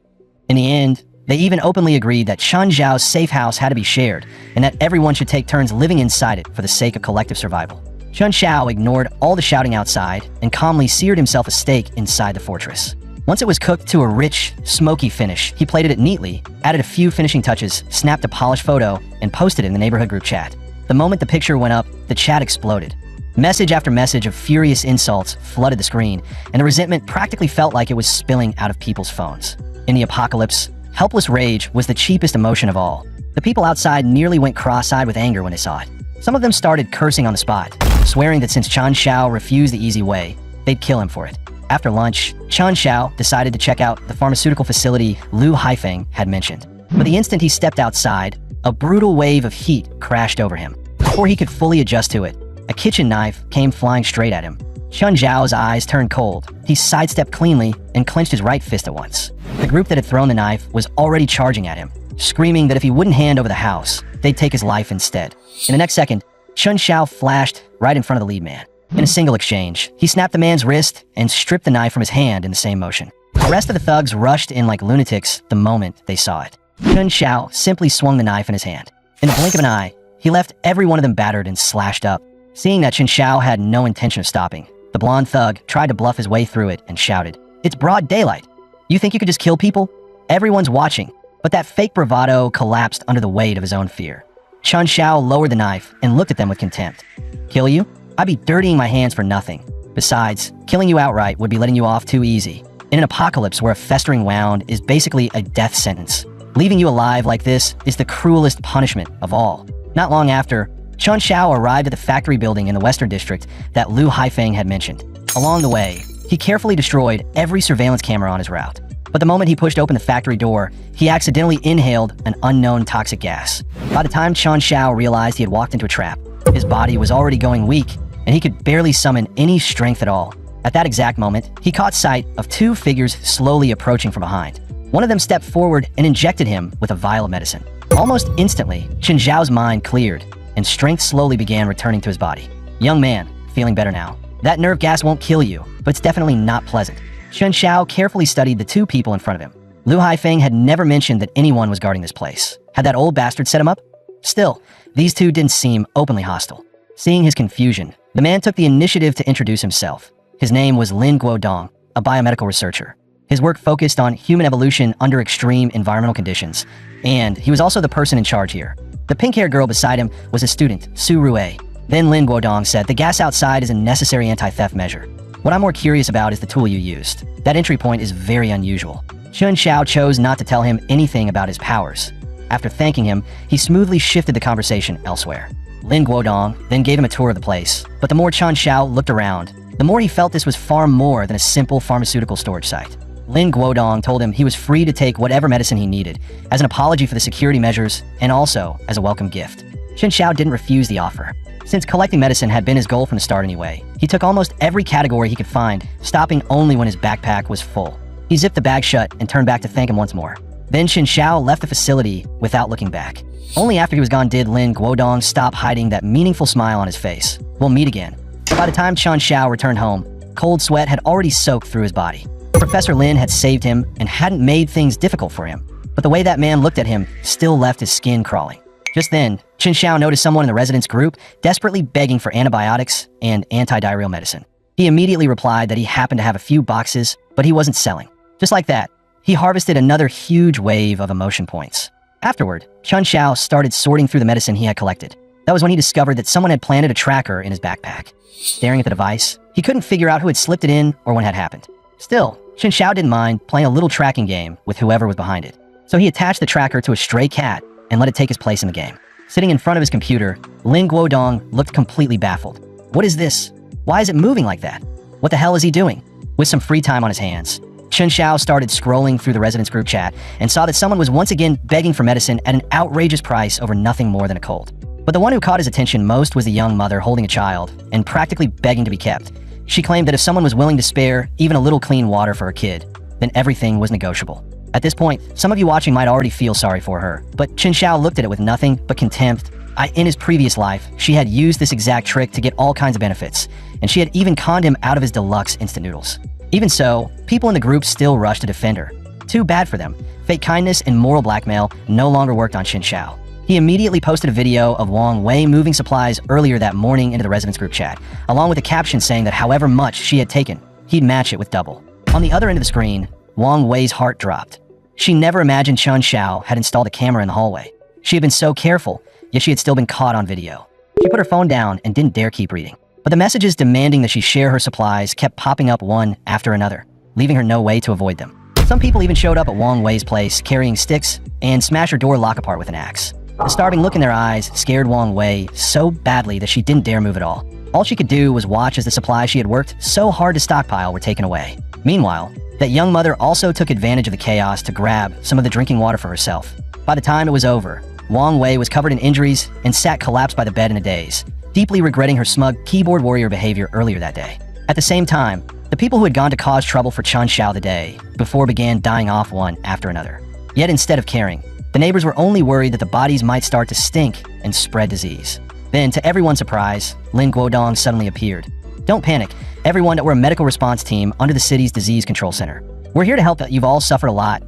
In the end, they even openly agreed that Chun Xiao's safe house had to be shared, and that everyone should take turns living inside it for the sake of collective survival. Chun Xiao ignored all the shouting outside and calmly seared himself a steak inside the fortress. Once it was cooked to a rich, smoky finish, he plated it neatly, added a few finishing touches, snapped a polished photo, and posted it in the neighborhood group chat. The moment the picture went up, the chat exploded. Message after message of furious insults flooded the screen, and the resentment practically felt like it was spilling out of people's phones. In the apocalypse, helpless rage was the cheapest emotion of all. The people outside nearly went cross-eyed with anger when they saw it. Some of them started cursing on the spot, swearing that since Chun Xiao refused the easy way, they'd kill him for it. After lunch, Chun Xiao decided to check out the pharmaceutical facility Lu Haifeng had mentioned. But the instant he stepped outside, a brutal wave of heat crashed over him. Before he could fully adjust to it, a kitchen knife came flying straight at him. Chun Xiao's eyes turned cold. He sidestepped cleanly and clenched his right fist at once. The group that had thrown the knife was already charging at him, screaming that if he wouldn't hand over the house, they'd take his life instead. In the next second, Chun Xiao flashed right in front of the lead man. In a single exchange, he snapped the man's wrist and stripped the knife from his hand in the same motion. The rest of the thugs rushed in like lunatics the moment they saw it. Chun Xiao simply swung the knife in his hand. In the blink of an eye, he left every one of them battered and slashed up. Seeing that Chun Xiao had no intention of stopping, the blonde thug tried to bluff his way through it and shouted, "It's broad daylight. You think you could just kill people? Everyone's watching." But that fake bravado collapsed under the weight of his own fear. Chun Xiao lowered the knife and looked at them with contempt. "Kill you? I'd be dirtying my hands for nothing. Besides, killing you outright would be letting you off too easy. In an apocalypse where a festering wound is basically a death sentence, leaving you alive like this is the cruelest punishment of all. Not long after, Chun Xiao arrived at the factory building in the Western District that Lu Haifeng had mentioned. Along the way, he carefully destroyed every surveillance camera on his route. But the moment he pushed open the factory door, he accidentally inhaled an unknown toxic gas. By the time Chun Xiao realized he had walked into a trap, his body was already going weak, and he could barely summon any strength at all. At that exact moment, he caught sight of two figures slowly approaching from behind. One of them stepped forward and injected him with a vial of medicine. Almost instantly, Chun Xiao's mind cleared, and strength slowly began returning to his body. Young man, feeling better now. That nerve gas won't kill you, but it's definitely not pleasant. Chun Xiao carefully studied the two people in front of him. Lu Haifeng had never mentioned that anyone was guarding this place. Had that old bastard set him up? Still, these two didn't seem openly hostile. Seeing his confusion, the man took the initiative to introduce himself. His name was Lin Guodong, a biomedical researcher. His work focused on human evolution under extreme environmental conditions, and he was also the person in charge here. The pink-haired girl beside him was a student, Su Rue. Then Lin Guodong said, "The gas outside is a necessary anti-theft measure. What I'm more curious about is the tool you used. That entry point is very unusual." Chun Xiao chose not to tell him anything about his powers. After thanking him, he smoothly shifted the conversation elsewhere. Lin Guodong then gave him a tour of the place, but the more Chun Xiao looked around, the more he felt this was far more than a simple pharmaceutical storage site. Lin Guodong told him he was free to take whatever medicine he needed, as an apology for the security measures and also as a welcome gift. Chun Xiao didn't refuse the offer. Since collecting medicine had been his goal from the start anyway, he took almost every category he could find, stopping only when his backpack was full. He zipped the bag shut and turned back to thank him once more. Then Chun Xiao left the facility without looking back. Only after he was gone did Lin Guodong stop hiding that meaningful smile on his face. We'll meet again. By the time Chun Xiao returned home, cold sweat had already soaked through his body. Professor Lin had saved him and hadn't made things difficult for him, but the way that man looked at him still left his skin crawling. Just then, Chun Xiao noticed someone in the residents' group desperately begging for antibiotics and anti-diarrheal medicine. He immediately replied that he happened to have a few boxes, but he wasn't selling. Just like that, he harvested another huge wave of emotion points. Afterward, Chun Xiao started sorting through the medicine he had collected. That was when he discovered that someone had planted a tracker in his backpack. Staring at the device, he couldn't figure out who had slipped it in or when it had happened. Still, Chun Xiao didn't mind playing a little tracking game with whoever was behind it. So he attached the tracker to a stray cat and let it take his place in the game. Sitting in front of his computer, Lin Guodong looked completely baffled. What is this? Why is it moving like that? What the hell is he doing? With some free time on his hands, Chun Xiao started scrolling through the residents' group chat and saw that someone was once again begging for medicine at an outrageous price over nothing more than a cold. But the one who caught his attention most was the young mother holding a child and practically begging to be kept. She claimed that if someone was willing to spare even a little clean water for her kid, then everything was negotiable. At this point, some of you watching might already feel sorry for her, but Chun Xiao looked at it with nothing but contempt. In his previous life, she had used this exact trick to get all kinds of benefits, and she had even conned him out of his deluxe instant noodles. Even so, people in the group still rushed to defend her. Too bad for them. Fake kindness and moral blackmail no longer worked on Chun Xiao. He immediately posted a video of Wang Wei moving supplies earlier that morning into the residents' group chat, along with a caption saying that however much she had taken, he'd match it with double. On the other end of the screen, Wang Wei's heart dropped. She never imagined Chun Xiao had installed a camera in the hallway. She had been so careful, yet she had still been caught on video. She put her phone down and didn't dare keep reading. But the messages demanding that she share her supplies kept popping up one after another, leaving her no way to avoid them. Some people even showed up at Wang Wei's place carrying sticks and smashed her door lock apart with an axe. The starving look in their eyes scared Wang Wei so badly that she didn't dare move at all. All she could do was watch as the supplies she had worked so hard to stockpile were taken away. Meanwhile, that young mother also took advantage of the chaos to grab some of the drinking water for herself. By the time it was over, Wang Wei was covered in injuries and sat collapsed by the bed in a daze, deeply regretting her smug keyboard warrior behavior earlier that day. At the same time, the people who had gone to cause trouble for Chun Xiao the day before began dying off one after another. Yet instead of caring, the neighbors were only worried that the bodies might start to stink and spread disease. Then, to everyone's surprise, Lin Guodong suddenly appeared. Don't panic, everyone, we're a medical response team under the city's disease control center. We're here to help. You've all suffered a lot.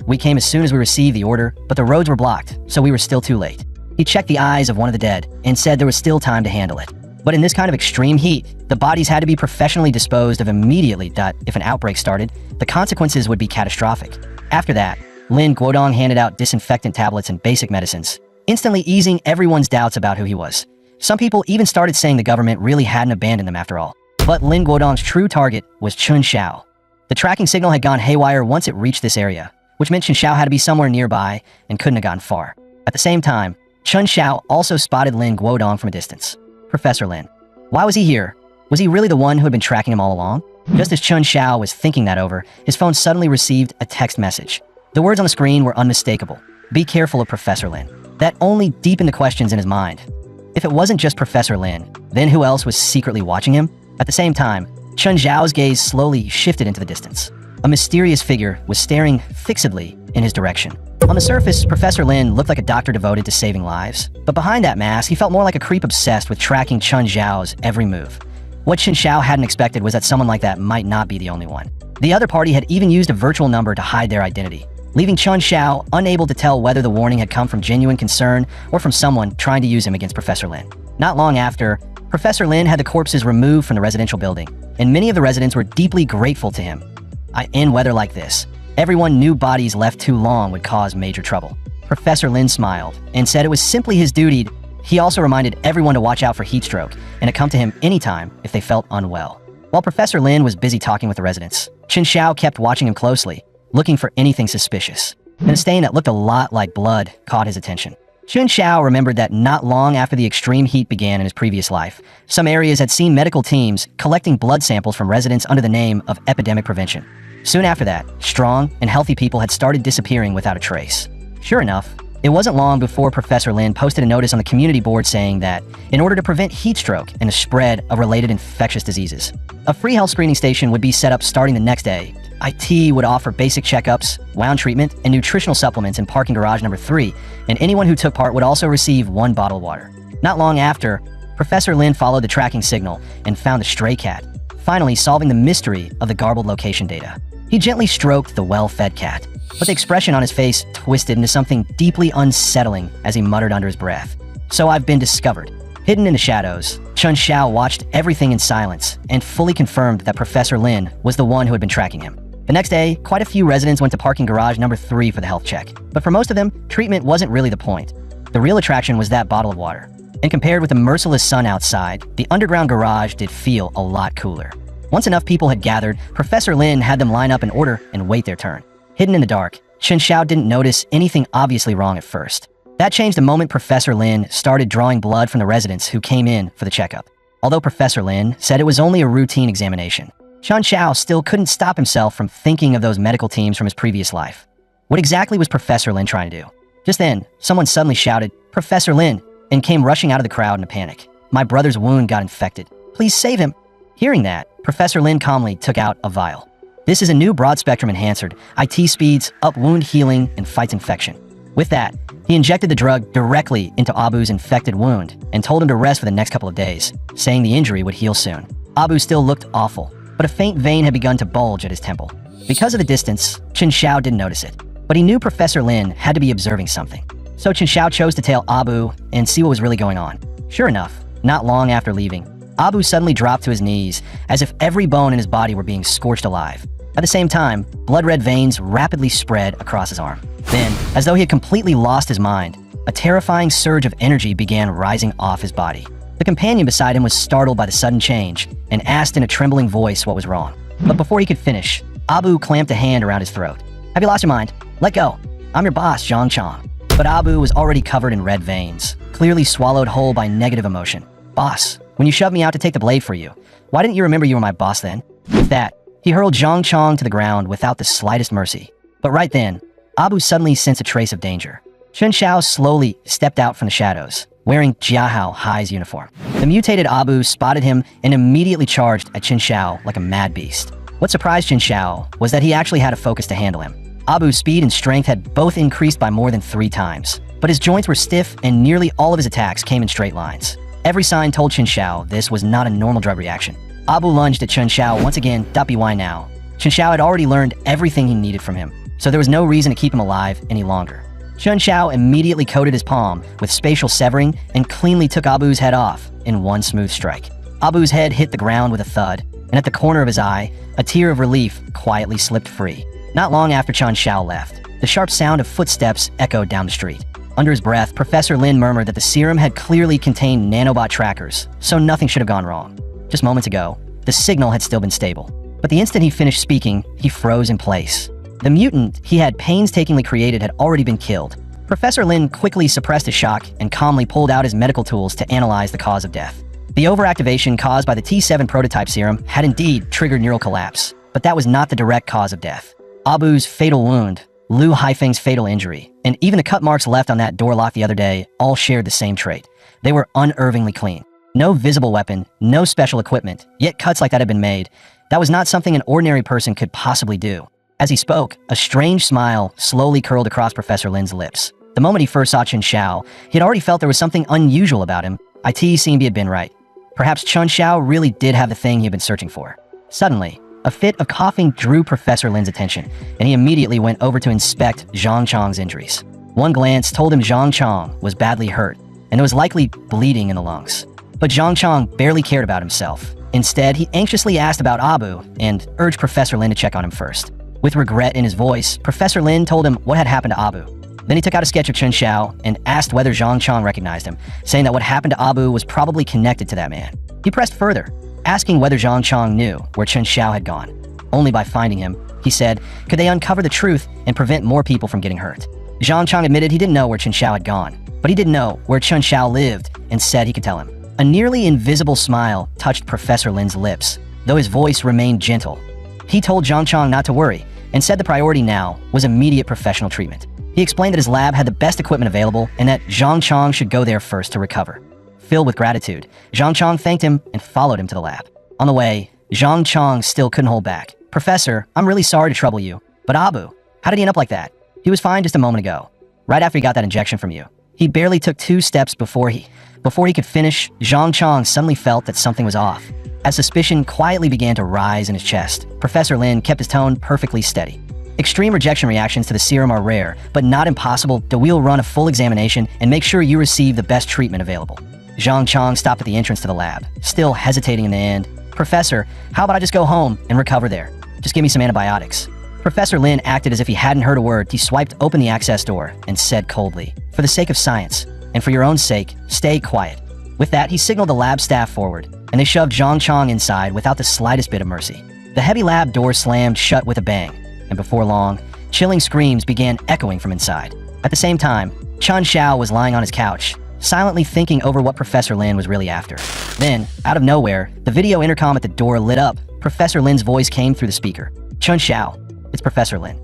We came as soon as we received the order, but the roads were blocked, so we were still too late. He checked the eyes of one of the dead and said there was still time to handle it. But in this kind of extreme heat, the bodies had to be professionally disposed of immediately. If an outbreak started, the consequences would be catastrophic. After that, Lin Guodong handed out disinfectant tablets and basic medicines, instantly easing everyone's doubts about who he was. Some people even started saying the government really hadn't abandoned them after all. But Lin Guodong's true target was Chun Xiao. The tracking signal had gone haywire once it reached this area, which meant Chun Xiao had to be somewhere nearby and couldn't have gotten far. At the same time, Chun Xiao also spotted Lin Guodong from a distance. Professor Lin. Why was he here? Was he really the one who had been tracking him all along? Just as Chun Xiao was thinking that over, his phone suddenly received a text message. The words on the screen were unmistakable. Be careful of Professor Lin. That only deepened the questions in his mind. If it wasn't just Professor Lin, then who else was secretly watching him? At the same time, Chun Xiao's gaze slowly shifted into the distance. A mysterious figure was staring fixedly in his direction. On the surface, Professor Lin looked like a doctor devoted to saving lives. But behind that mask, he felt more like a creep obsessed with tracking Chun Xiao's every move. What Chun Xiao hadn't expected was that someone like that might not be the only one. The other party had even used a virtual number to hide their identity, leaving Chun Xiao unable to tell whether the warning had come from genuine concern or from someone trying to use him against Professor Lin. Not long after, Professor Lin had the corpses removed from the residential building, and many of the residents were deeply grateful to him. In weather like this, everyone knew bodies left too long would cause major trouble. Professor Lin smiled and said it was simply his duty. He also reminded everyone to watch out for heat stroke and to come to him anytime if they felt unwell. While Professor Lin was busy talking with the residents, Chun Xiao kept watching him closely, looking for anything suspicious. And a stain that looked a lot like blood caught his attention. Chun Xiao remembered that not long after the extreme heat began in his previous life, some areas had seen medical teams collecting blood samples from residents under the name of epidemic prevention. Soon after that, strong and healthy people had started disappearing without a trace. Sure enough, it wasn't long before Professor Lin posted a notice on the community board saying that, in order to prevent heat stroke and the spread of related infectious diseases, a free health screening station would be set up starting the next day. IT would offer basic checkups, wound treatment, and nutritional supplements in parking garage number 3, and anyone who took part would also receive 1 bottle of water. Not long after, Professor Lin followed the tracking signal and found the stray cat, finally solving the mystery of the garbled location data. He gently stroked the well-fed cat, but the expression on his face twisted into something deeply unsettling as he muttered under his breath. So I've been discovered. Hidden in the shadows, Chun Xiao watched everything in silence and fully confirmed that Professor Lin was the one who had been tracking him. The next day, quite a few residents went to parking garage number 3 for the health check. But for most of them, treatment wasn't really the point. The real attraction was that bottle of water. And compared with the merciless sun outside, the underground garage did feel a lot cooler. Once enough people had gathered, Professor Lin had them line up in order and wait their turn. Hidden in the dark, Chun Xiao didn't notice anything obviously wrong at first. That changed the moment Professor Lin started drawing blood from the residents who came in for the checkup. Although Professor Lin said it was only a routine examination, Chun Xiao still couldn't stop himself from thinking of those medical teams from his previous life. What exactly was Professor Lin trying to do? Just then, someone suddenly shouted, "Professor Lin," and came rushing out of the crowd in a panic. "My brother's wound got infected. Please save him." Hearing that, Professor Lin calmly took out a vial. This is a new broad-spectrum enhancer. IT speeds up wound healing and fights infection. With that, he injected the drug directly into Abu's infected wound and told him to rest for the next couple of days, saying the injury would heal soon. Abu still looked awful, but a faint vein had begun to bulge at his temple. Because of the distance, Chun Xiao didn't notice it, but he knew Professor Lin had to be observing something. So Chun Xiao chose to tail Abu and see what was really going on. Sure enough, not long after leaving, Abu suddenly dropped to his knees as if every bone in his body were being scorched alive. At the same time, blood-red veins rapidly spread across his arm. Then, as though he had completely lost his mind, a terrifying surge of energy began rising off his body. The companion beside him was startled by the sudden change and asked in a trembling voice what was wrong. But before he could finish, Abu clamped a hand around his throat. "Have you lost your mind? Let go. I'm your boss, Zhang Chong." But Abu was already covered in red veins, clearly swallowed whole by negative emotion. "Boss, when you shoved me out to take the blade for you, why didn't you remember you were my boss then?" With that, he hurled Zhang Chong to the ground without the slightest mercy. But right then, Abu suddenly sensed a trace of danger. Chun Xiao slowly stepped out from the shadows, wearing Jiahao Hai's uniform. The mutated Abu spotted him and immediately charged at Chun Xiao like a mad beast. What surprised Chun Xiao was that he actually had a focus to handle him. Abu's speed and strength had both increased by more than 3 times, but his joints were stiff and nearly all of his attacks came in straight lines. Every sign told Chun Xiao this was not a normal drug reaction. Abu lunged at Chun Xiao once again. "Why now?" Chun Xiao had already learned everything he needed from him, so there was no reason to keep him alive any longer. Chun Xiao immediately coated his palm with spatial severing and cleanly took Abu's head off in one smooth strike. Abu's head hit the ground with a thud, and at the corner of his eye, a tear of relief quietly slipped free. Not long after Chun Xiao left, the sharp sound of footsteps echoed down the street. Under his breath, Professor Lin murmured that the serum had clearly contained nanobot trackers, so nothing should have gone wrong. Just moments ago, the signal had still been stable. But the instant he finished speaking, he froze in place. The mutant he had painstakingly created had already been killed. Professor Lin quickly suppressed his shock and calmly pulled out his medical tools to analyze the cause of death. The overactivation caused by the T7 prototype serum had indeed triggered neural collapse, but that was not the direct cause of death. Abu's fatal wound, Lu Haifeng's fatal injury, and even the cut marks left on that door lock the other day all shared the same trait. They were unervingly clean. No visible weapon, no special equipment, yet cuts like that had been made. That was not something an ordinary person could possibly do. As he spoke, a strange smile slowly curled across Professor Lin's lips. The moment he first saw Chun Xiao, he had already felt there was something unusual about him. It seemed he had been right. Perhaps Chun Xiao really did have the thing he had been searching for. Suddenly, a fit of coughing drew Professor Lin's attention, and he immediately went over to inspect Zhang Chong's injuries. One glance told him Zhang Chong was badly hurt, and there was likely bleeding in the lungs. But Zhang Chong barely cared about himself. Instead, he anxiously asked about Abu and urged Professor Lin to check on him first. With regret in his voice, Professor Lin told him what had happened to Abu. Then he took out a sketch of Chun Xiao and asked whether Zhang Chong recognized him, saying that what happened to Abu was probably connected to that man. He pressed further, asking whether Zhang Chong knew where Chun Xiao had gone. Only by finding him, he said, could they uncover the truth and prevent more people from getting hurt. Zhang Chong admitted he didn't know where Chun Xiao had gone, but he did know where Chun Xiao lived and said he could tell him. A nearly invisible smile touched Professor Lin's lips, though his voice remained gentle. He told Zhang Chong not to worry and said the priority now was immediate professional treatment. He explained that his lab had the best equipment available and that Zhang Chong should go there first to recover. Filled with gratitude, Zhang Chong thanked him and followed him to the lab. On the way, Zhang Chong still couldn't hold back. Professor, I'm really sorry to trouble you, but Abu, how did he end up like that? He was fine just a moment ago, right after he got that injection from you. He barely took 2 steps before he could finish. Zhang Chong suddenly felt that something was off. As suspicion quietly began to rise in his chest, Professor Lin kept his tone perfectly steady. Extreme rejection reactions to the serum are rare, but not impossible. We'll run a full examination and make sure you receive the best treatment available. Zhang Chong stopped at the entrance to the lab, still hesitating in the end. Professor, how about I just go home and recover there? Just give me some antibiotics. Professor Lin acted as if he hadn't heard a word. He swiped open the access door and said coldly, for the sake of science, and for your own sake, stay quiet. With that, he signaled the lab staff forward, and they shoved Zhang Chong inside without the slightest bit of mercy. The heavy lab door slammed shut with a bang, and before long, chilling screams began echoing from inside. At the same time, Chun Xiao was lying on his couch, silently thinking over what Professor Lin was really after. Then, out of nowhere, the video intercom at the door lit up. Professor Lin's voice came through the speaker. Chun Xiao, it's Professor Lin.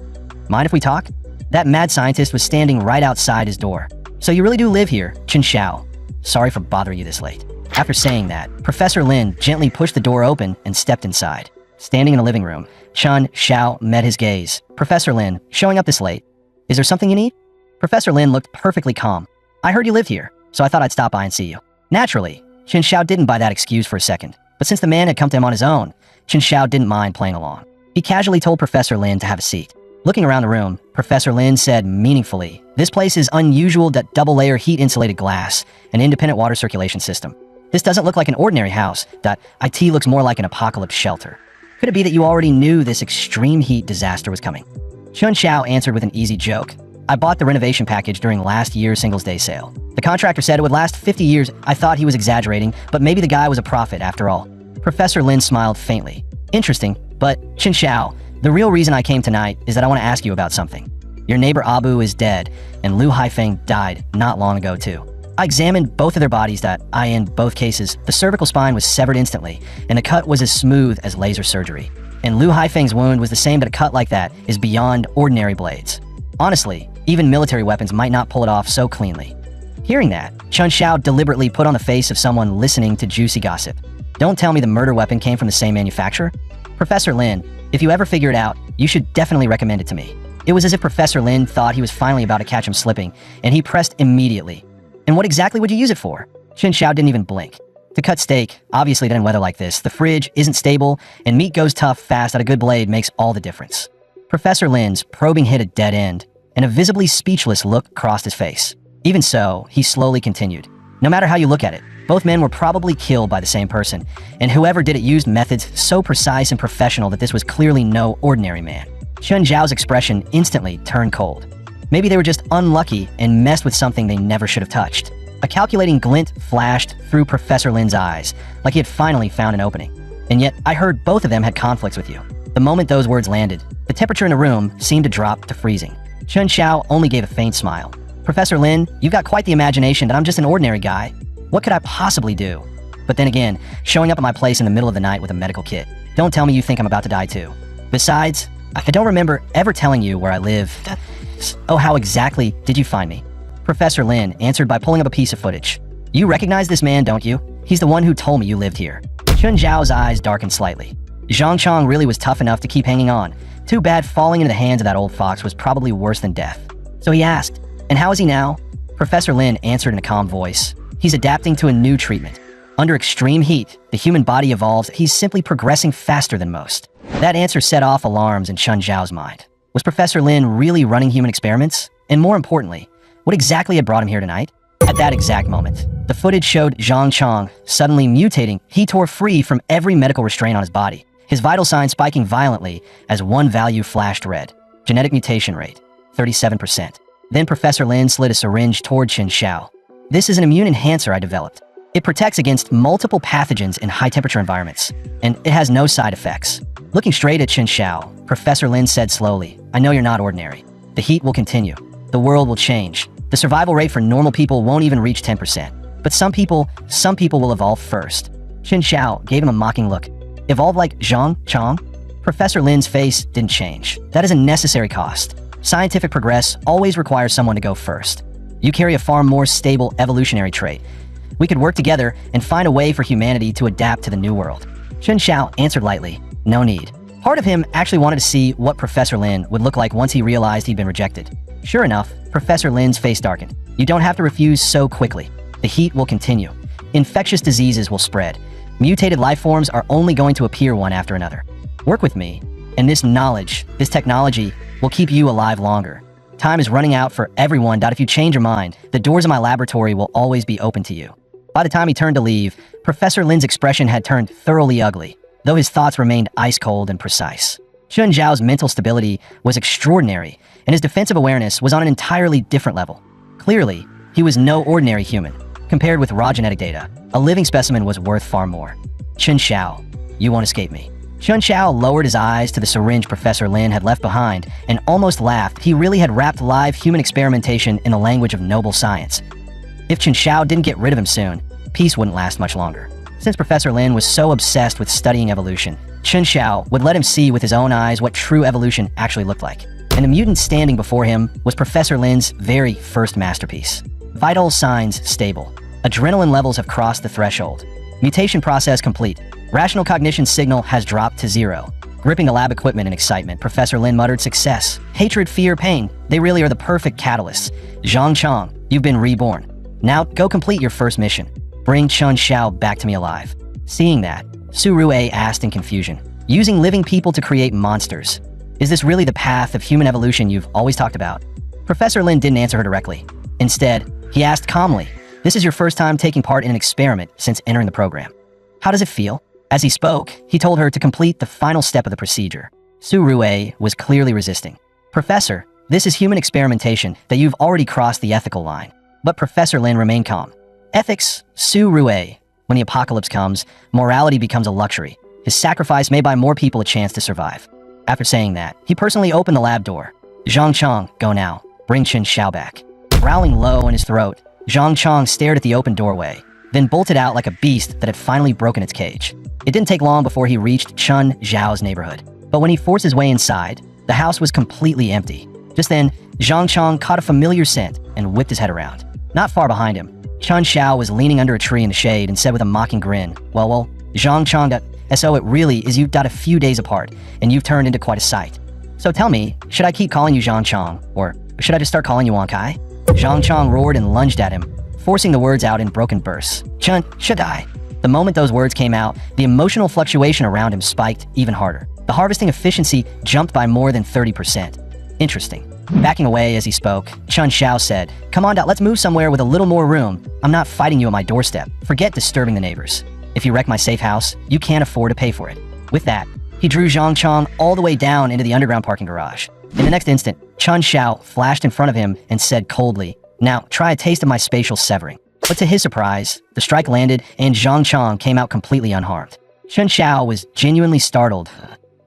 Mind if we talk? That mad scientist was standing right outside his door. So you really do live here, Chun Xiao. Sorry for bothering you this late. After saying that, Professor Lin gently pushed the door open and stepped inside. Standing in the living room, Chun Xiao met his gaze. Professor Lin, showing up this late. Is there something you need? Professor Lin looked perfectly calm. I heard you lived here, so I thought I'd stop by and see you. Naturally, Chun Xiao didn't buy that excuse for a second, but since the man had come to him on his own, Chun Xiao didn't mind playing along. He casually told Professor Lin to have a seat. Looking around the room, Professor Lin said meaningfully, this place is unusual. Double-layer heat-insulated glass, an independent water circulation system. This doesn't look like an ordinary house. It looks more like an apocalypse shelter. Could it be that you already knew this extreme heat disaster was coming? Chun Xiao answered with an easy joke. I bought the renovation package during last year's Singles Day sale. The contractor said it would last 50 years. I thought he was exaggerating, but maybe the guy was a prophet after all. Professor Lin smiled faintly. Interesting, but Chun Xiao, the real reason I came tonight is that I want to ask you about something. Your neighbor Abu is dead, and Lu Haifeng died not long ago too. I examined both of their bodies. In both cases, the cervical spine was severed instantly, and the cut was as smooth as laser surgery. And Lu Haifeng's wound was the same, but a cut like that is beyond ordinary blades. Honestly, even military weapons might not pull it off so cleanly. Hearing that, Chun Xiao deliberately put on the face of someone listening to juicy gossip. Don't tell me the murder weapon came from the same manufacturer? Professor Lin, if you ever figure it out, you should definitely recommend it to me. It was as if Professor Lin thought he was finally about to catch him slipping, and he pressed immediately. And what exactly would you use it for? Chun Xiao didn't even blink. To cut steak, obviously in weather like this, the fridge isn't stable, and meat goes tough fast. A good blade makes all the difference. Professor Lin's probing hit a dead end, and a visibly speechless look crossed his face. Even so, he slowly continued. No matter how you look at it, both men were probably killed by the same person, and whoever did it used methods so precise and professional that this was clearly no ordinary man. Chun Xiao's expression instantly turned cold. Maybe they were just unlucky and messed with something they never should have touched. A calculating glint flashed through Professor Lin's eyes, like he had finally found an opening. And yet, I heard both of them had conflicts with you. The moment those words landed, the temperature in the room seemed to drop to freezing. Chun Xiao only gave a faint smile. Professor Lin, you've got quite the imagination that I'm just an ordinary guy. What could I possibly do? But then again, showing up at my place in the middle of the night with a medical kit. Don't tell me you think I'm about to die too. Besides, I don't remember ever telling you where I live. Oh, how exactly did you find me? Professor Lin answered by pulling up a piece of footage. You recognize this man, don't you? He's the one who told me you lived here. Chun Zhao's eyes darkened slightly. Zhang Chong really was tough enough to keep hanging on. Too bad falling into the hands of that old fox was probably worse than death. So he asked, and how is he now? Professor Lin answered in a calm voice. He's adapting to a new treatment. Under extreme heat, the human body evolves. He's simply progressing faster than most. That answer set off alarms in Chun Zhao's mind. Was Professor Lin really running human experiments? And more importantly, what exactly had brought him here tonight? At that exact moment, the footage showed Zhang Chong suddenly mutating. He tore free from every medical restraint on his body, his vital signs spiking violently as one value flashed red. Genetic mutation rate, 37%. Then Professor Lin slid a syringe toward Qin Xiao. This is an immune enhancer I developed. It protects against multiple pathogens in high-temperature environments, and it has no side effects. Looking straight at Qin Xiao, Professor Lin said slowly, I know you're not ordinary. The heat will continue. The world will change. The survival rate for normal people won't even reach 10%. But some people will evolve first. Qin Xiao gave him a mocking look. Evolve like Zhang Chong? Professor Lin's face didn't change. That is a necessary cost. Scientific progress always requires someone to go first. You carry a far more stable evolutionary trait. We could work together and find a way for humanity to adapt to the new world. Qin Xiao answered lightly, no need. Part of him actually wanted to see what Professor Lin would look like once he realized he'd been rejected. Sure enough, Professor Lin's face darkened. You don't have to refuse so quickly. The heat will continue. Infectious diseases will spread. Mutated life forms are only going to appear one after another. Work with me, and this knowledge, this technology, will keep you alive longer. Time is running out for everyone. If you change your mind, the doors of my laboratory will always be open to you. By the time he turned to leave, Professor Lin's expression had turned thoroughly ugly, though his thoughts remained ice-cold and precise. Chun Zhao's mental stability was extraordinary, and his defensive awareness was on an entirely different level. Clearly, he was no ordinary human. Compared with raw genetic data, a living specimen was worth far more. Chun Xiao, you won't escape me. Chun Xiao lowered his eyes to the syringe Professor Lin had left behind and almost laughed. He really had wrapped live human experimentation in the language of noble science. If Chun Xiao didn't get rid of him soon, peace wouldn't last much longer. Since Professor Lin was so obsessed with studying evolution, Chun Xiao would let him see with his own eyes what true evolution actually looked like. And the mutant standing before him was Professor Lin's very first masterpiece. Vital signs stable. Adrenaline levels have crossed the threshold. Mutation process complete. Rational cognition signal has dropped to 0. Gripping the lab equipment in excitement, Professor Lin muttered success. Hatred, fear, pain. They really are the perfect catalysts. Zhang Chong, you've been reborn. Now, go complete your first mission. Bring Chun Xiao back to me alive. Seeing that, Su Rue asked in confusion. Using living people to create monsters. Is this really the path of human evolution you've always talked about? Professor Lin didn't answer her directly. Instead, he asked calmly, this is your first time taking part in an experiment since entering the program. How does it feel? As he spoke, he told her to complete the final step of the procedure. Su Rue was clearly resisting. Professor, this is human experimentation that you've already crossed the ethical line. But Professor Lin remained calm. Ethics, Su Rue. When the apocalypse comes, morality becomes a luxury. His sacrifice may buy more people a chance to survive. After saying that, he personally opened the lab door. Zhang Chong, go now. Bring Qin Xiao back. Growling low in his throat, Zhang Chong stared at the open doorway, then bolted out like a beast that had finally broken its cage. It didn't take long before he reached Chun Zhao's neighborhood. But when he forced his way inside, the house was completely empty. Just then, Zhang Chong caught a familiar scent and whipped his head around. Not far behind him, Chun Xiao was leaning under a tree in the shade and said with a mocking grin, well, Zhang Chong, so it really is you a few days apart, and you've turned into quite a sight. So tell me, should I keep calling you Zhang Chong, or should I just start calling you Wang Kai? Zhang Chong roared and lunged at him, forcing the words out in broken bursts. Chun, should I? The moment those words came out, the emotional fluctuation around him spiked even harder. The harvesting efficiency jumped by more than 30%. Interesting. Backing away as he spoke, Chun Xiao said, come on, let's move somewhere with a little more room. I'm not fighting you at my doorstep. Forget disturbing the neighbors. If you wreck my safe house, you can't afford to pay for it. With that, he drew Zhang Chong all the way down into the underground parking garage. In the next instant, Chun Xiao flashed in front of him and said coldly, now try a taste of my spatial severing. But to his surprise, the strike landed and Zhang Chong came out completely unharmed. Chen Xiao was genuinely startled.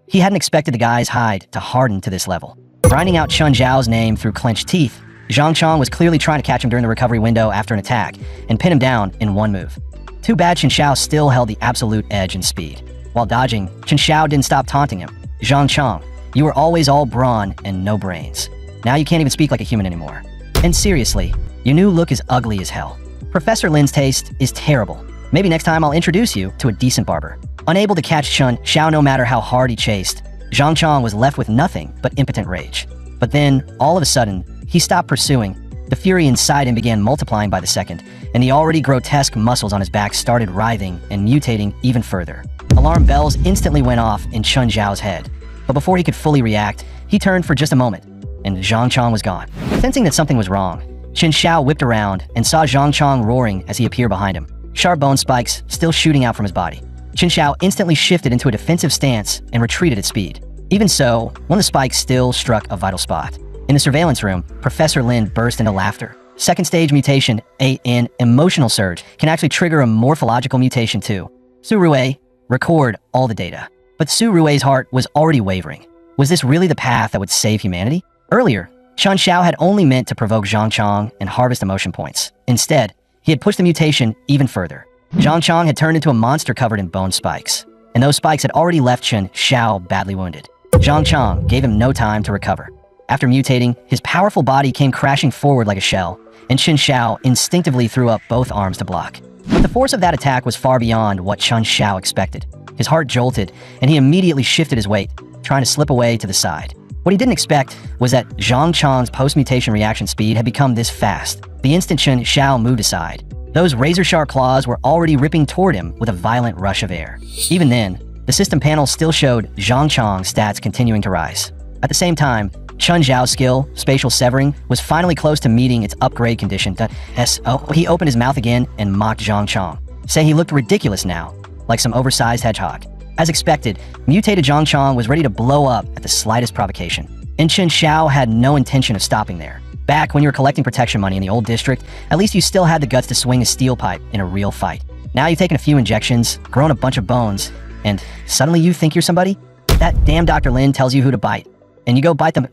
He hadn't expected the guy's hide to harden to this level. Grinding out Chen Zhao's name through clenched teeth, Zhang Chong was clearly trying to catch him during the recovery window after an attack and pin him down in one move. Too bad Chen Xiao still held the absolute edge in speed. While dodging, Chen Xiao didn't stop taunting him. Zhang Chong, you were always all brawn and no brains. Now you can't even speak like a human anymore. And seriously, your new look is ugly as hell. Professor Lin's taste is terrible. Maybe next time I'll introduce you to a decent barber. Unable to catch Chen Xiao no matter how hard he chased, Zhang Chong was left with nothing but impotent rage. But then, all of a sudden, he stopped pursuing. The fury inside him began multiplying by the second, and the already grotesque muscles on his back started writhing and mutating even further. Alarm bells instantly went off in Chen Zhao's head. But before he could fully react, he turned for just a moment, and Zhang Chong was gone. Sensing that something was wrong, Chen Xiao whipped around and saw Zhang Chong roaring as he appeared behind him, sharp bone spikes still shooting out from his body. Chen Xiao instantly shifted into a defensive stance and retreated at speed. Even so, one of the spikes still struck a vital spot. In the surveillance room, Professor Lin burst into laughter. Second stage mutation, an emotional surge, can actually trigger a morphological mutation too. Su Rui, record all the data. But Su Rui's heart was already wavering. Was this really the path that would save humanity? Earlier, Chen Xiao had only meant to provoke Zhang Chong and harvest emotion points. Instead, he had pushed the mutation even further. Zhang Chong had turned into a monster covered in bone spikes, and those spikes had already left Chen Xiao badly wounded. Zhang Chong gave him no time to recover. After mutating, his powerful body came crashing forward like a shell, and Chen Xiao instinctively threw up both arms to block. But the force of that attack was far beyond what Chen Xiao expected. His heart jolted, and he immediately shifted his weight, trying to slip away to the side. What he didn't expect was that Zhang Chong's post-mutation reaction speed had become this fast. The instant Chen Xiao moved aside, those razor-sharp claws were already ripping toward him with a violent rush of air. Even then, the system panel still showed Zhang Chong's stats continuing to rise. At the same time, Chen Zhao's skill, spatial severing, was finally close to meeting its upgrade condition. He opened his mouth again and mocked Zhang Chong, saying he looked ridiculous now, like some oversized hedgehog. As expected, mutated Zhang Chong was ready to blow up at the slightest provocation. And Chen Xiao had no intention of stopping there. Back when you were collecting protection money in the old district, at least you still had the guts to swing a steel pipe in a real fight. Now you've taken a few injections, grown a bunch of bones, and suddenly you think you're somebody? That damn Dr. Lin tells you who to bite, and you go bite them.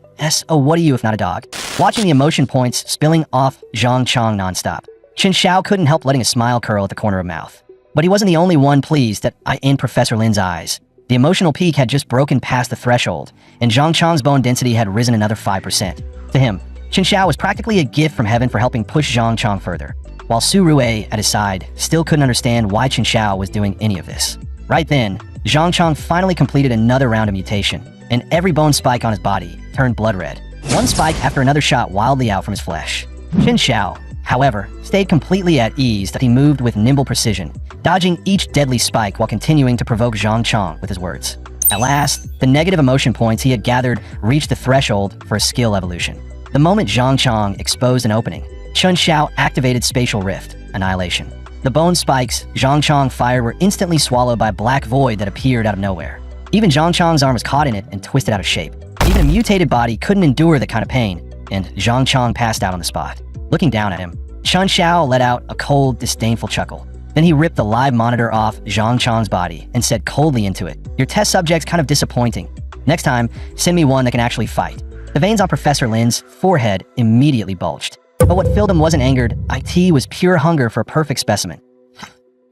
Oh, what are you if not a dog? Watching the emotion points spilling off Zhang Chong nonstop, Chen Xiao couldn't help letting a smile curl at the corner of mouth. But he wasn't the only one pleased in Professor Lin's eyes. The emotional peak had just broken past the threshold, and Zhang Chong's bone density had risen another 5%. To him, Chen Xiao was practically a gift from heaven for helping push Zhang Chong further, while Su Rui at his side still couldn't understand why Chen Xiao was doing any of this. Right then, Zhang Chong finally completed another round of mutation, and every bone spike on his body turned blood red. One spike after another shot wildly out from his flesh. Chen Xiao, however, stayed completely at ease that he moved with nimble precision, dodging each deadly spike while continuing to provoke Zhang Chong with his words. At last, the negative emotion points he had gathered reached the threshold for a skill evolution. The moment Zhang Chong exposed an opening, Chen Xiao activated Spatial Rift, Annihilation. The bone spikes Zhang Chong fired were instantly swallowed by a black void that appeared out of nowhere. Even Zhang Chong's arm was caught in it and twisted out of shape. Even a mutated body couldn't endure that kind of pain, and Zhang Chong passed out on the spot. Looking down at him, Chen Xiao let out a cold, disdainful chuckle. Then he ripped the live monitor off Zhang Chong's body and said coldly into it, "Your test subject's kind of disappointing. Next time, send me one that can actually fight." The veins on Professor Lin's forehead immediately bulged. But what filled him wasn't angered. It was pure hunger for a perfect specimen.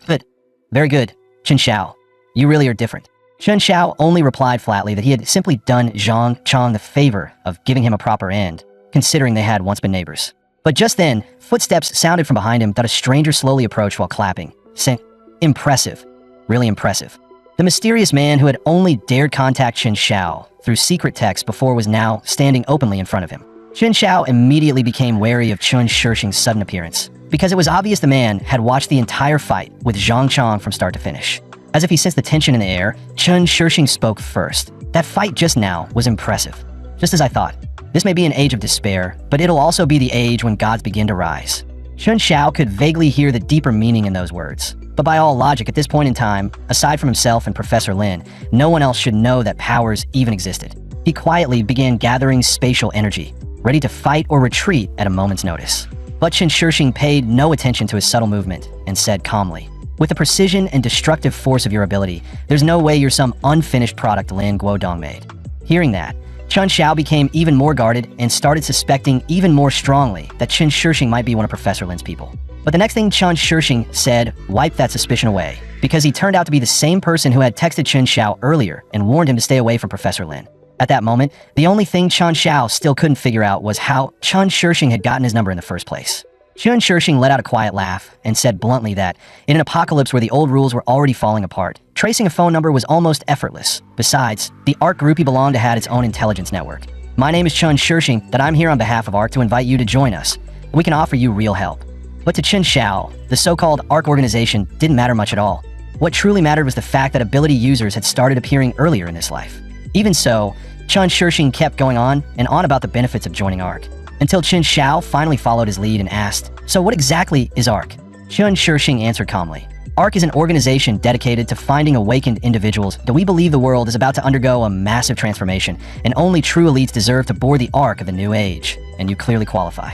Good. Very good, Chen Xiao. You really are different. Chen Xiao only replied flatly that he had simply done Zhang Chong the favor of giving him a proper end, considering they had once been neighbors. But just then, footsteps sounded from behind him that a stranger slowly approached while clapping, saying, "Impressive. Really impressive." The mysterious man who had only dared contact Chen Xiao through secret text before was now standing openly in front of him. Chen Xiao immediately became wary of Chen Shishing's sudden appearance, because it was obvious the man had watched the entire fight with Zhang Chong from start to finish. As if he sensed the tension in the air, Chen Shishing spoke first. "That fight just now was impressive. Just as I thought. This may be an age of despair, but it'll also be the age when gods begin to rise." Chen Xiao could vaguely hear the deeper meaning in those words. But by all logic, at this point in time, aside from himself and Professor Lin, no one else should know that powers even existed. He quietly began gathering spatial energy, ready to fight or retreat at a moment's notice. But Chen Shishing paid no attention to his subtle movement and said calmly, With the precision and destructive force of your ability, there's no way you're some unfinished product Lin Guodong made. Hearing that, Chun Xiao became even more guarded and started suspecting even more strongly that Chen Shixing might be one of Professor Lin's people. But the next thing Chen Shixing said wiped that suspicion away, because he turned out to be the same person who had texted Chen Xiao earlier and warned him to stay away from Professor Lin. At that moment, the only thing Chen Xiao still couldn't figure out was how Chen Shixing had gotten his number in the first place. Chen Shixing let out a quiet laugh and said bluntly that, in an apocalypse where the old rules were already falling apart, tracing a phone number was almost effortless. Besides, the ARC group he belonged to had its own intelligence network. My name is Chen Shixing, that I'm here on behalf of ARC to invite you to join us. We can offer you real help. But to Chen Xiao, the so-called ARC organization didn't matter much at all. What truly mattered was the fact that ability users had started appearing earlier in his life. Even so, Chen Shixing kept going on and on about the benefits of joining ARC, until Chen Xiao finally followed his lead and asked, "So what exactly is ARC?" Chen Shixing answered calmly, "ARC is an organization dedicated to finding awakened individuals that we believe the world is about to undergo a massive transformation, and only true elites deserve to board the arc of the new age, and you clearly qualify.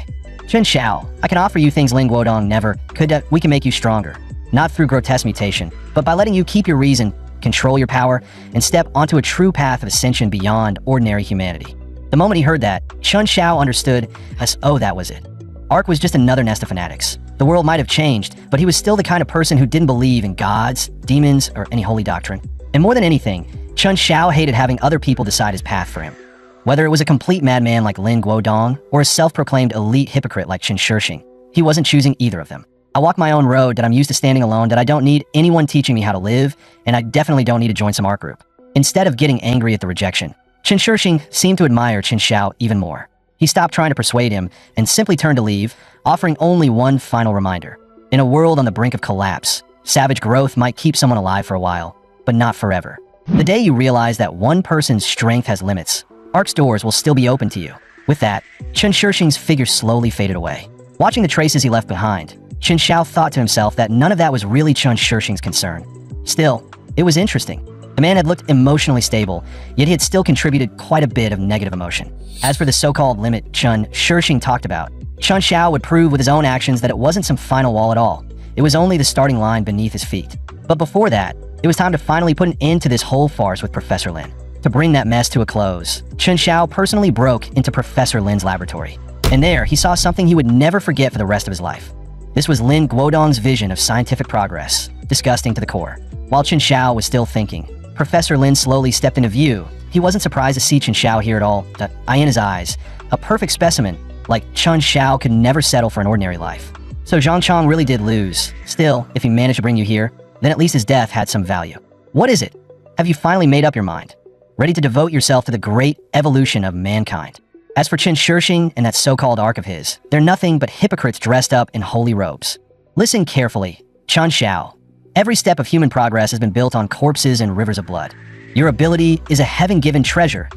Chen Xiao, I can offer you things Lin Guodong never could. We can make you stronger, not through grotesque mutation, but by letting you keep your reason, control your power, and step onto a true path of ascension beyond ordinary humanity." The moment he heard that, Chen Xiao understood as, oh, that was it. ARC was just another nest of fanatics. The world might have changed, but he was still the kind of person who didn't believe in gods, demons, or any holy doctrine. And more than anything, Chen Xiao hated having other people decide his path for him. Whether it was a complete madman like Lin Guodong or a self-proclaimed elite hypocrite like Chen Shixing, he wasn't choosing either of them. I walk my own road that I'm used to standing alone, that I don't need anyone teaching me how to live, and I definitely don't need to join some ARC group. Instead of getting angry at the rejection, Chen Shixing seemed to admire Chen Xiao even more. He stopped trying to persuade him and simply turned to leave, offering only one final reminder. In a world on the brink of collapse, savage growth might keep someone alive for a while, but not forever. The day you realize that one person's strength has limits, ARC's doors will still be open to you. With that, Chen Shixing's figure slowly faded away. Watching the traces he left behind, Chen Xiao thought to himself that none of that was really Chen Shixing's concern. Still, it was interesting. The man had looked emotionally stable, yet he had still contributed quite a bit of negative emotion. As for the so-called limit Chen Shixing talked about, Chen Xiao would prove with his own actions that it wasn't some final wall at all. It was only the starting line beneath his feet. But before that, it was time to finally put an end to this whole farce with Professor Lin. To bring that mess to a close, Chen Xiao personally broke into Professor Lin's laboratory. And there, he saw something he would never forget for the rest of his life. This was Lin Guodong's vision of scientific progress, disgusting to the core. While Chen Xiao was still thinking, Professor Lin slowly stepped into view. He wasn't surprised to see Chen Xiao here at all, the eye in his eyes. A perfect specimen, like Chen Xiao could never settle for an ordinary life. So Zhang Chong really did lose. Still, if he managed to bring you here, then at least his death had some value. What is it? Have you finally made up your mind? Ready to devote yourself to the great evolution of mankind? As for Chen Shixing and that so-called arc of his, they're nothing but hypocrites dressed up in holy robes. Listen carefully, Chen Xiao. Every step of human progress has been built on corpses and rivers of blood. Your ability is a heaven-given treasure.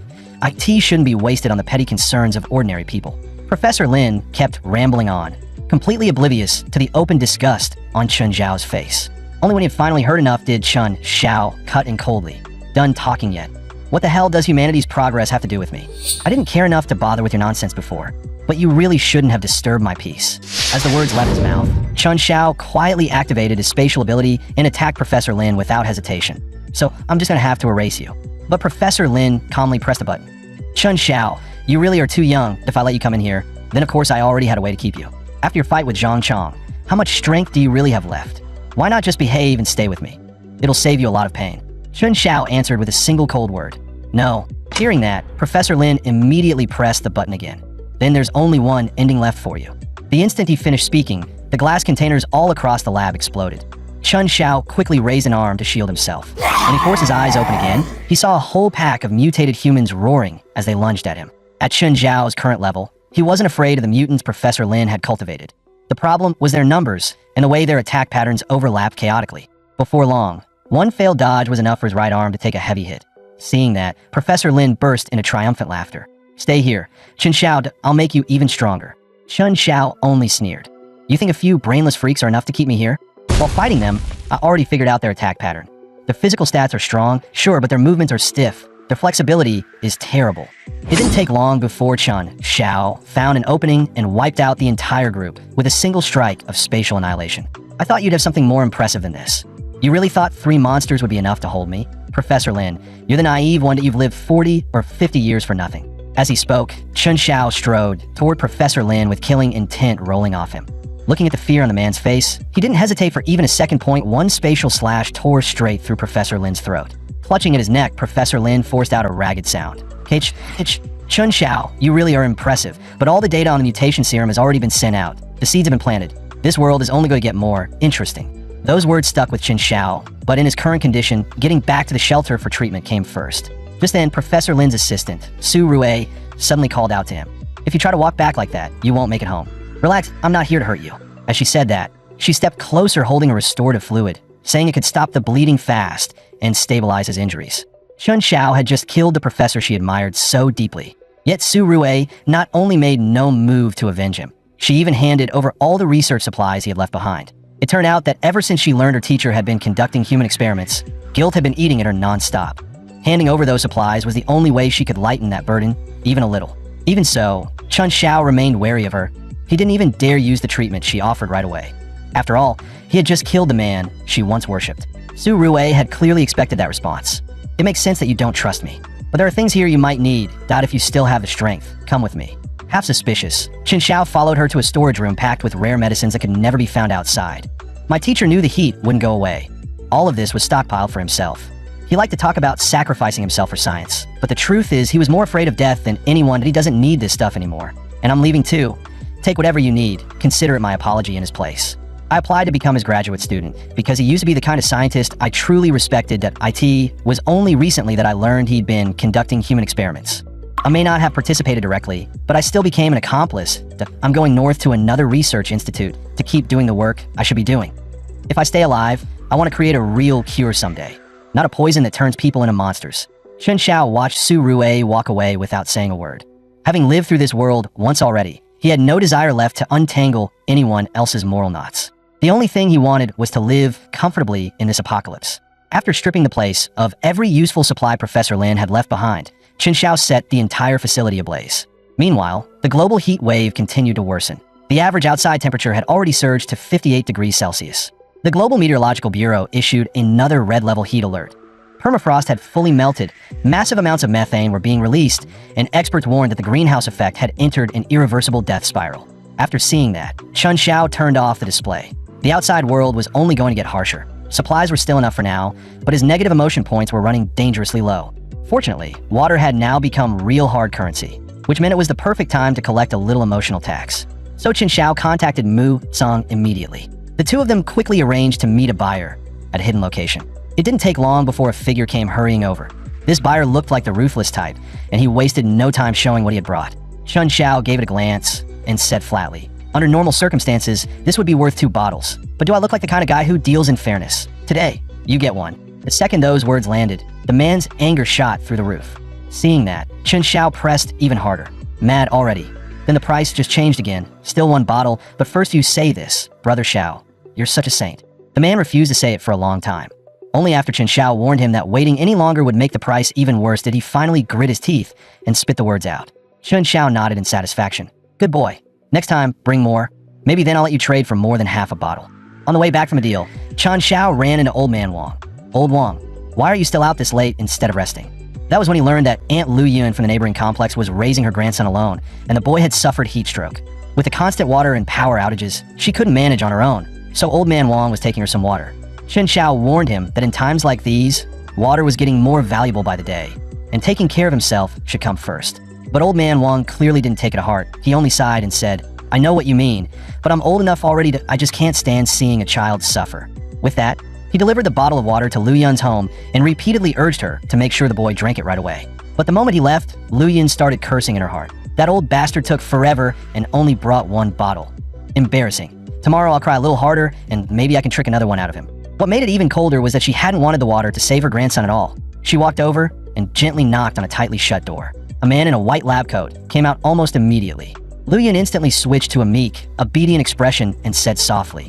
IT shouldn't be wasted on the petty concerns of ordinary people. Professor Lin kept rambling on, completely oblivious to the open disgust on Chen Xiao's face. Only when he had finally heard enough did Chen Xiao cut in coldly. Done talking yet? What the hell does humanity's progress have to do with me? I didn't care enough to bother with your nonsense before, but you really shouldn't have disturbed my peace. As the words left his mouth, Chen Xiao quietly activated his spatial ability and attacked Professor Lin without hesitation. So I'm just gonna have to erase you. But Professor Lin calmly pressed a button. Chen Xiao, you really are too young if I let you come in here. Then of course I already had a way to keep you. After your fight with Zhang Chong, how much strength do you really have left? Why not just behave and stay with me? It'll save you a lot of pain. Chen Xiao answered with a single cold word. No. Hearing that, Professor Lin immediately pressed the button again. Then there's only one ending left for you. The instant he finished speaking, the glass containers all across the lab exploded. Chen Xiao quickly raised an arm to shield himself. When he forced his eyes open again, he saw a whole pack of mutated humans roaring as they lunged at him. At Chen Xiao's current level, he wasn't afraid of the mutants Professor Lin had cultivated. The problem was their numbers and the way their attack patterns overlapped chaotically. Before long, one failed dodge was enough for his right arm to take a heavy hit. Seeing that, Professor Lin burst into triumphant laughter. Stay here. Chen Xiao, I'll make you even stronger. Chen Xiao only sneered. You think a few brainless freaks are enough to keep me here? While fighting them, I already figured out their attack pattern. Their physical stats are strong, sure, but their movements are stiff. Their flexibility is terrible. It didn't take long before Chen Xiao found an opening and wiped out the entire group with a single strike of spatial annihilation. I thought you'd have something more impressive than this. You really thought 3 monsters would be enough to hold me? Professor Lin, you're the naive one that you've lived 40 or 50 years for nothing. As he spoke, Chun Xiao strode toward Professor Lin with killing intent rolling off him. Looking at the fear on the man's face, he didn't hesitate for even a second. One spatial slash tore straight through Professor Lin's throat. Clutching at his neck, Professor Lin forced out a ragged sound. Chun Xiao, you really are impressive, but all the data on the mutation serum has already been sent out. The seeds have been planted. This world is only going to get more interesting. Those words stuck with Chun Xiao, but in his current condition, getting back to the shelter for treatment came first. Just then, Professor Lin's assistant, Su Rue, suddenly called out to him. If you try to walk back like that, you won't make it home. Relax, I'm not here to hurt you. As she said that, she stepped closer holding a restorative fluid, saying it could stop the bleeding fast and stabilize his injuries. Chun Xiao had just killed the professor she admired so deeply. Yet Su Rue not only made no move to avenge him, she even handed over all the research supplies he had left behind. It turned out that ever since she learned her teacher had been conducting human experiments, guilt had been eating at her non-stop. Handing over those supplies was the only way she could lighten that burden, even a little. Even so, Chun Xiao remained wary of her. He didn't even dare use the treatment she offered right away. After all, he had just killed the man she once worshipped. Su Rue had clearly expected that response. It makes sense that you don't trust me, but there are things here you might need. Doubt if you still have the strength. Come with me. Half suspicious, Chun Xiao followed her to a storage room packed with rare medicines that could never be found outside. My teacher knew the heat wouldn't go away. All of this was stockpiled for himself. He liked to talk about sacrificing himself for science, but the truth is he was more afraid of death than anyone that he doesn't need this stuff anymore. And I'm leaving too. Take whatever you need. Consider it my apology in his place. I applied to become his graduate student because he used to be the kind of scientist I truly respected. That IT was only recently that I learned he'd been conducting human experiments. I may not have participated directly, but I still became an accomplice. I'm going north to another research institute to keep doing the work I should be doing. If I stay alive, I want to create a real cure someday, not a poison that turns people into monsters. Chun Xiao watched Su Rue walk away without saying a word. Having lived through this world once already, he had no desire left to untangle anyone else's moral knots. The only thing he wanted was to live comfortably in this apocalypse. After stripping the place of every useful supply Professor Lin had left behind, Chun Xiao set the entire facility ablaze. Meanwhile, the global heat wave continued to worsen. The average outside temperature had already surged to 58 degrees Celsius. The Global Meteorological Bureau issued another red-level heat alert. Permafrost had fully melted, massive amounts of methane were being released, and experts warned that the greenhouse effect had entered an irreversible death spiral. After seeing that, Chun Xiao turned off the display. The outside world was only going to get harsher. Supplies were still enough for now, but his negative emotion points were running dangerously low. Fortunately, water had now become real hard currency, which meant it was the perfect time to collect a little emotional tax. So Chun Xiao contacted Mu Tsang immediately. The two of them quickly arranged to meet a buyer at a hidden location. It didn't take long before a figure came hurrying over. This buyer looked like the ruthless type, and he wasted no time showing what he had brought. Chun Xiao gave it a glance and said flatly, "Under normal circumstances, this would be worth 2 bottles. But do I look like the kind of guy who deals in fairness? Today, you get one." The second those words landed, the man's anger shot through the roof. Seeing that, Chun Xiao pressed even harder. Mad already. Then the price just changed again. Still 1 bottle, but first you say this, Brother Xiao. You're such a saint. The man refused to say it for a long time. Only after Chun Xiao warned him that waiting any longer would make the price even worse did he finally grit his teeth and spit the words out. Chun Xiao nodded in satisfaction. Good boy. Next time, bring more. Maybe then I'll let you trade for more than half a bottle. On the way back from a deal, Chun Xiao ran into Old Man Wang. Old Wang, why are you still out this late instead of resting? That was when he learned that Aunt Lu Yun from the neighboring complex was raising her grandson alone, and the boy had suffered heat stroke. With the constant water and power outages, she couldn't manage on her own, so Old Man Wang was taking her some water. Chun Xiao warned him that in times like these, water was getting more valuable by the day, and taking care of himself should come first. But Old Man Wang clearly didn't take it to heart. He only sighed and said, "I know what you mean, but I'm old enough already I just can't stand seeing a child suffer." With that, he delivered the bottle of water to Lu Yun's home and repeatedly urged her to make sure the boy drank it right away. But the moment he left, Lu Yun started cursing in her heart. That old bastard took forever and only brought 1 bottle. Embarrassing. Tomorrow I'll cry a little harder and maybe I can trick another one out of him. What made it even colder was that she hadn't wanted the water to save her grandson at all. She walked over and gently knocked on a tightly shut door. A man in a white lab coat came out almost immediately. Lu Yun instantly switched to a meek, obedient expression and said softly,